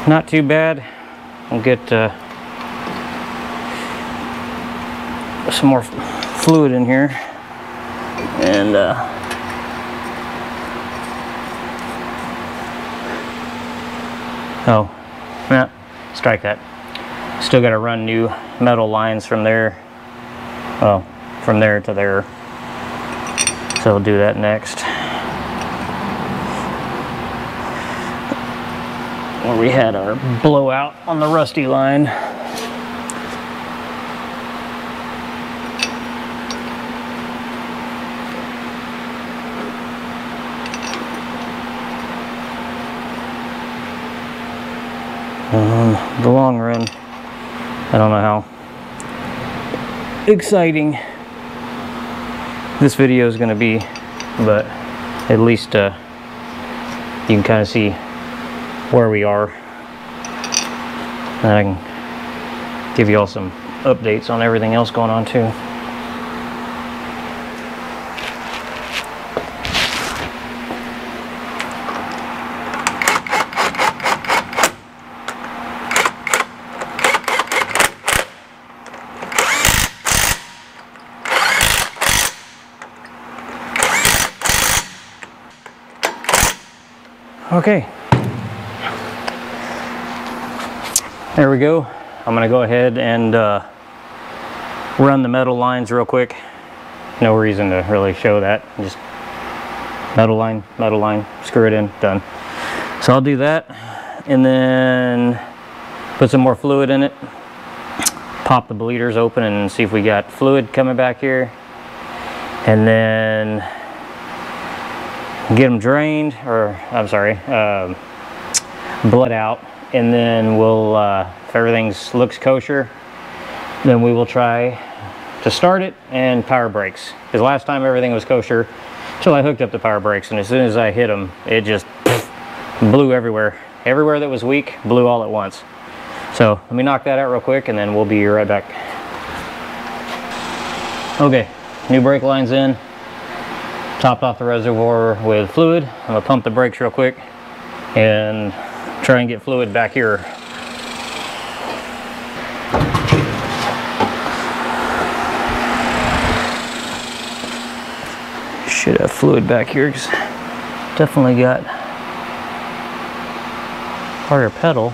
Not too bad. We'll get some more fluid in here, and oh, yeah, strike that. Still got to run new metal lines from there. Well, from there to there. So we'll do that next. Where we had our blowout on the rusty line. The long run, I don't know how exciting this video is going to be, but at least you can kind of see where we are, and I can give you all some updates on everything else going on too. Okay. There we go. I'm going to go ahead and run the metal lines real quick. No reason to really show that. Just metal line, screw it in, done. So I'll do that, and then put some more fluid in it. Pop the bleeders open and see if we got fluid coming back here. And then get them drained, or I'm sorry, bled out. And then we'll, if everything looks kosher, then we will try to start it and power brakes. Because last time everything was kosher until I hooked up the power brakes, and as soon as I hit them, it just blew everywhere. Everywhere that was weak blew all at once. So let me knock that out real quick, and then we'll be right back. Okay, new brake line's in. Topped off the reservoir with fluid. I'm gonna pump the brakes real quick and try and get fluid back here. Should have fluid back here, because definitely got part of your pedal.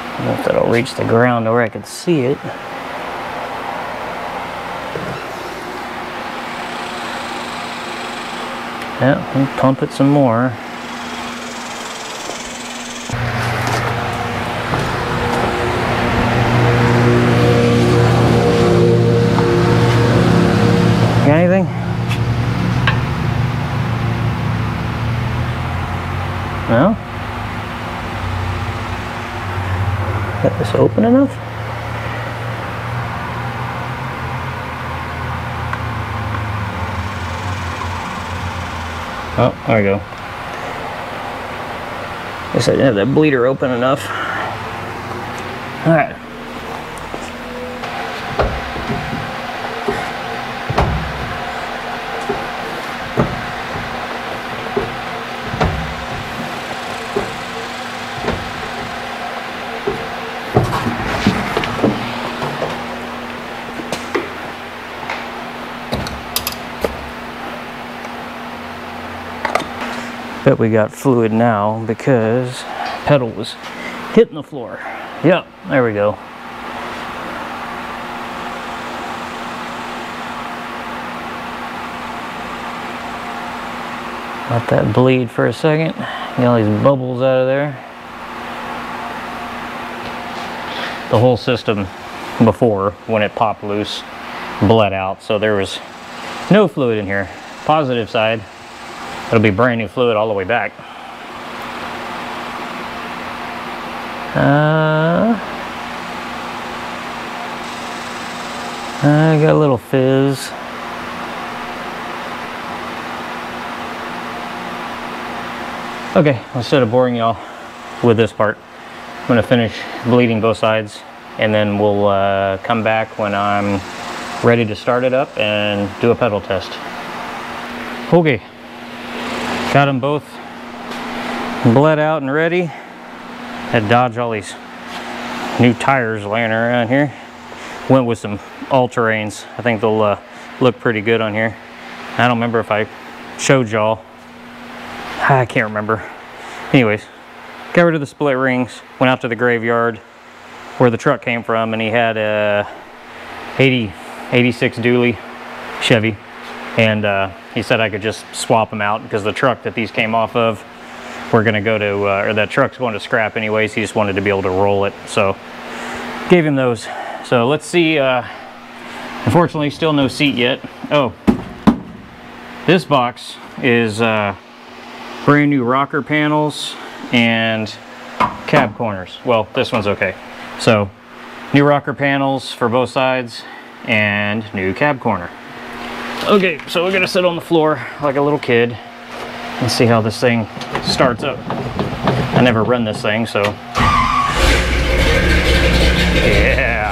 I don't know if that'll reach the ground where I can see it. Yeah, we'll pump it some more. Got anything? No? Got this open enough? Oh, there we go. Guess I didn't have that bleeder open enough. Alright. Bet we got fluid now because pedal was hitting the floor. Yep, there we go. Let that bleed for a second. Get all these bubbles out of there. The whole system before, when it popped loose, bled out, so there was no fluid in here. Positive side, it'll be brand new fluid all the way back. I got a little fizz. Okay, instead of boring y'all with this part, I'm gonna finish bleeding both sides, and then we'll come back when I'm ready to start it up and do a pedal test. Okay, got them both bled out and ready. Had to dodge all these new tires laying around here. Went with some all-terrains. I think they'll look pretty good on here. I don't remember if I showed y'all. I can't remember. Anyways, got rid of the split rings, went out to the graveyard where the truck came from, and he had a 86 dually Chevy, and he said I could just swap them out because the truck that these came off of, we're gonna go to, or that truck's going to scrap anyways. He just wanted to be able to roll it, so gave him those. So let's see. Unfortunately, still no seat yet. Oh, this box is brand new rocker panels and cab corners. Well, this one's okay. So new rocker panels for both sides and new cab corner. Okay, so we're gonna sit on the floor like a little kid and see how this thing starts up. I never run this thing, so yeah.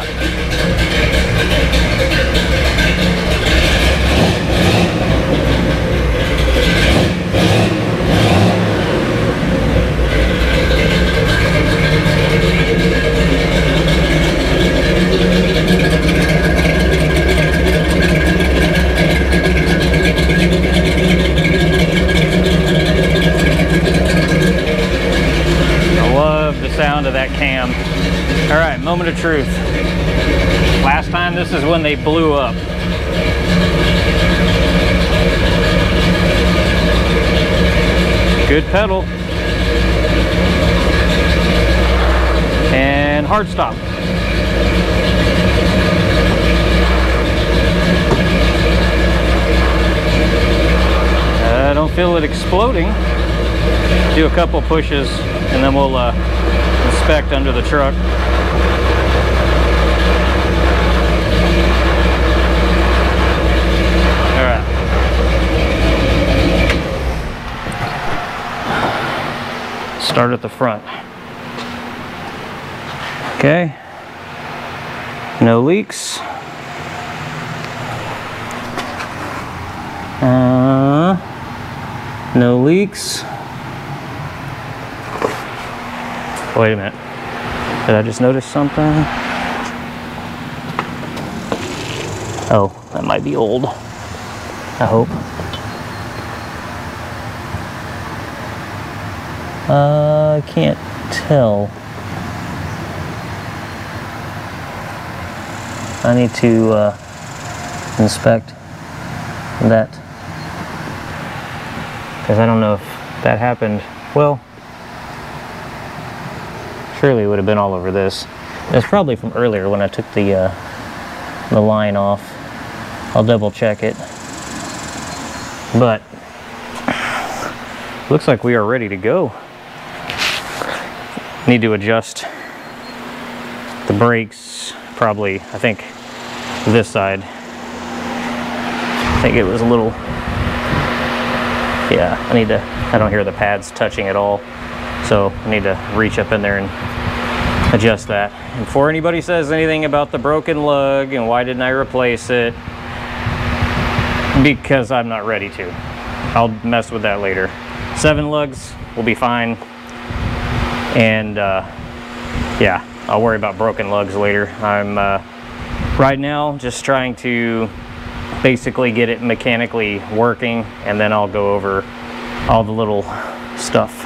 Sound of that cam. All right, moment of truth. Last time, this is when they blew up. Good pedal. And hard stop. I don't feel it exploding. Do a couple pushes and then we'll inspect under the truck. All right. Start at the front. Okay. No leaks. No leaks. Wait a minute. Did I just notice something? Oh, that might be old. I hope. I can't tell. I need to inspect that, because I don't know if that happened. Well, surely it would have been all over this. It's probably from earlier when I took the line off. I'll double check it. But looks like we are ready to go. Need to adjust the brakes, probably, I think this side. I think it was a little, yeah, I don't hear the pads touching at all. So I need to reach up in there and adjust that. And before anybody says anything about the broken lug and why didn't I replace it, because I'm not ready to. I'll mess with that later. 7 lugs will be fine. And yeah, I'll worry about broken lugs later. I'm right now just trying to basically get it mechanically working, and then I'll go over all the little stuff.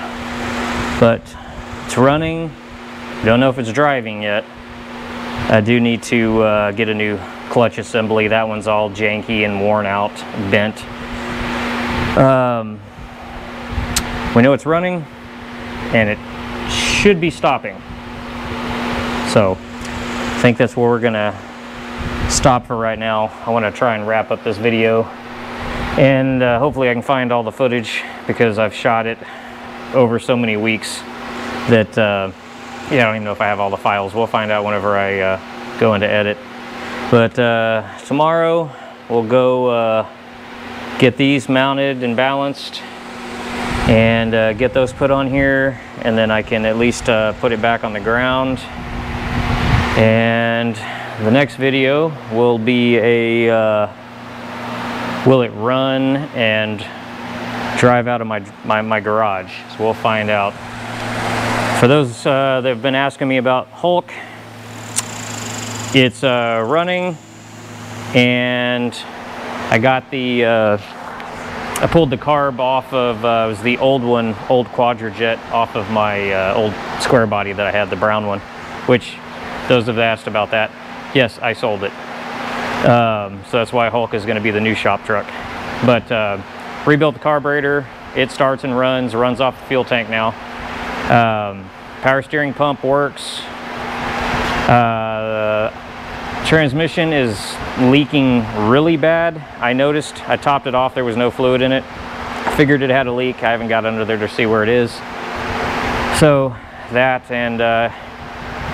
But it's running. Don't know if it's driving yet. I do need to get a new clutch assembly. That one's all janky and worn out, bent. We know it's running, and it should be stopping. So I think that's where we're gonna stop for right now. I want to try and wrap up this video, and hopefully I can find all the footage, because I've shot it over so many weeks that yeah, I don't even know if I have all the files. We'll find out whenever I go into edit. But tomorrow we'll go get these mounted and balanced, and get those put on here, and then I can at least put it back on the ground. And the next video will be a will it run and drive out of my garage. So we'll find out. For those that have been asking me about Hulk, it's running, and I got the I pulled the carb off of it was the old Quadrajet off of my old square body that I had, the brown one, which those have asked about that. Yes, I sold it. So that's why Hulk is going to be the new shop truck. But rebuilt the carburetor. It starts and runs off the fuel tank now. Power steering pump works. Transmission is leaking really bad. I noticed, I topped it off, there was no fluid in it. I figured it had a leak. I haven't got under there to see where it is. So that, and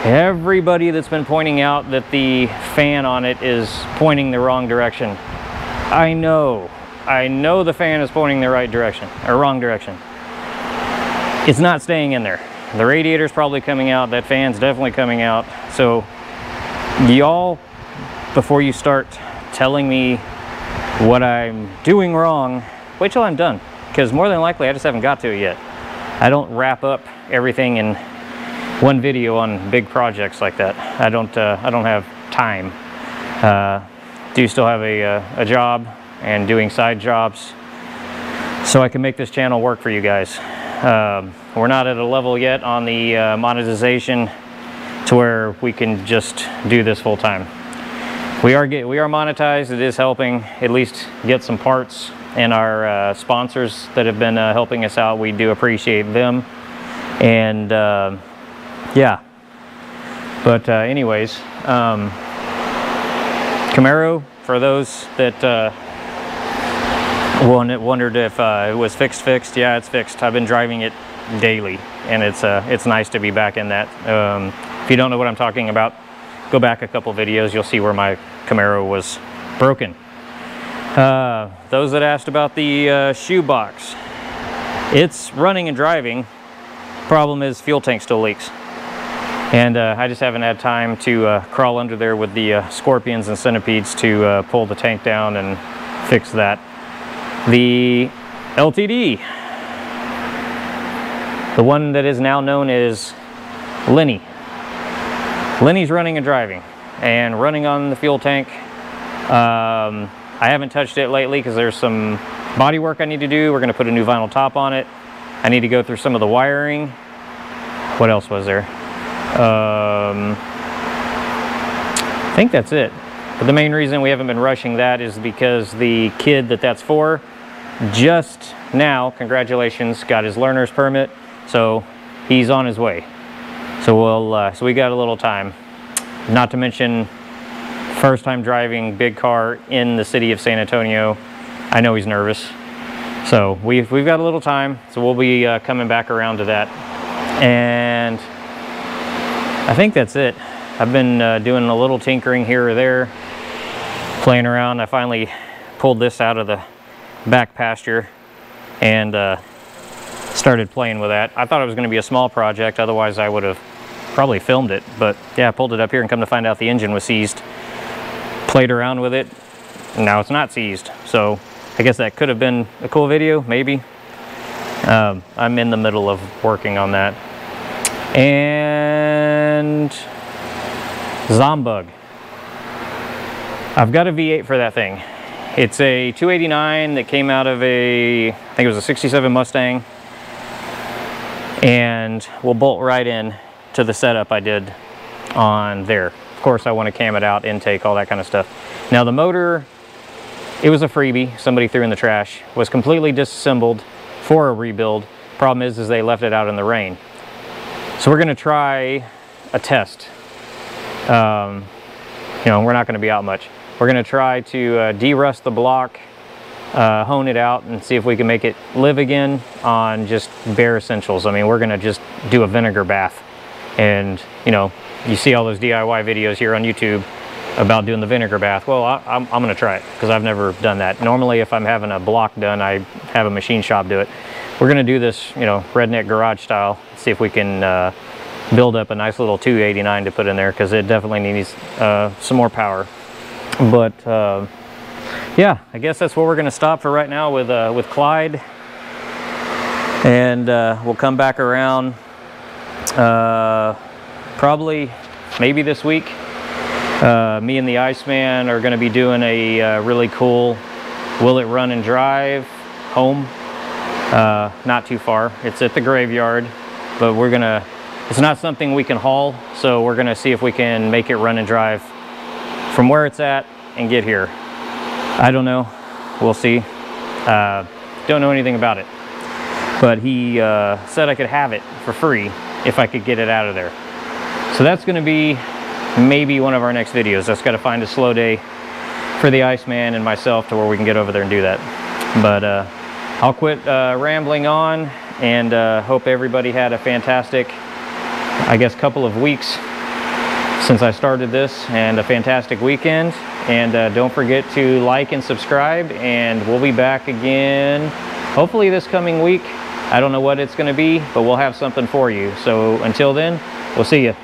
everybody that's been pointing out that the fan on it is pointing the wrong direction. I know the fan is pointing the right direction, or wrong direction. It's not staying in there. The radiator's probably coming out, that fan's definitely coming out. So y'all, before you start telling me what I'm doing wrong, wait till I'm done, because more than likely I just haven't got to it yet. I don't wrap up everything in one video on big projects like that. I don't have time. Do still have a job and doing side jobs, so I can make this channel work for you guys. We're not at a level yet on the monetization to where we can just do this full time. We are monetized. It is helping at least get some parts, and our sponsors that have been helping us out, we do appreciate them. And yeah, but anyways, Camaro, for those that wondered if it was fixed, yeah, it's fixed. I've been driving it daily, and it's nice to be back in that. If you don't know what I'm talking about, go back a couple videos, you'll see where my Camaro was broken. Those that asked about the shoe box, it's running and driving. Problem is, fuel tank still leaks, and I just haven't had time to crawl under there with the scorpions and centipedes to pull the tank down and fix that. The LTD, the one that is now known as Lenny's running and driving, and running on the fuel tank. I haven't touched it lately because there's some body work I need to do. We're going to put a new vinyl top on it. I need to go through some of the wiring. What else was there? I think that's it. But the main reason we haven't been rushing that is because the kid that's for just now, congratulations, got his learner's permit, so he's on his way. So so we got a little time. Not to mention, first time driving big car in the city of San Antonio. I know he's nervous. So we've got a little time, so we'll be coming back around to that. And I think that's it. I've been doing a little tinkering here or there, playing around. I finally pulled this out of the back pasture and started playing with that. I thought it was going to be a small project, otherwise I would have probably filmed it. But yeah, I pulled it up here and come to find out the engine was seized. Played around with it, and now it's not seized. So I guess that could have been a cool video, maybe. I'm in the middle of working on that. And Zombug. I've got a V8 for that thing. It's a 289 that came out of a, I think it was a 67 Mustang. and we'll bolt right in to the setup I did on there. Of course, I want to cam it out, intake, all that kind of stuff. Now the motor, it was a freebie somebody threw in the trash, was completely disassembled for a rebuild. Problem is they left it out in the rain. So we're going to try a test. You know, we're not going to be out much. We're going to try to de-rust the block, hone it out, and see if we can make it live again on just bare essentials. I mean, we're going to just do a vinegar bath. And, you know, you see all those DIY videos here on YouTube about doing the vinegar bath. Well, I'm going to try it because I've never done that. Normally, if I'm having a block done, I have a machine shop do it. We're going to do this, you know, redneck garage style. See if we can build up a nice little 289 to put in there, because it definitely needs some more power. But yeah, I guess that's where we're going to stop for right now with CLYDE, and we'll come back around probably maybe this week. Me and the Iceman are going to be doing a really cool will it run and drive home, not too far. It's at the graveyard, but we're gonna, it's not something we can haul, so we're gonna see if we can make it run and drive from where it's at and get here. I don't know, we'll see. Don't know anything about it, but he said I could have it for free if I could get it out of there. So that's gonna be maybe one of our next videos. That's got to find a slow day for the Iceman and myself to where we can get over there and do that. But I'll quit rambling on, and hope everybody had a fantastic, I guess, couple of weeks since I started this, and a fantastic weekend. And don't forget to like and subscribe, and we'll be back again hopefully this coming week. I don't know what it's going to be, but we'll have something for you. So until then, we'll see you.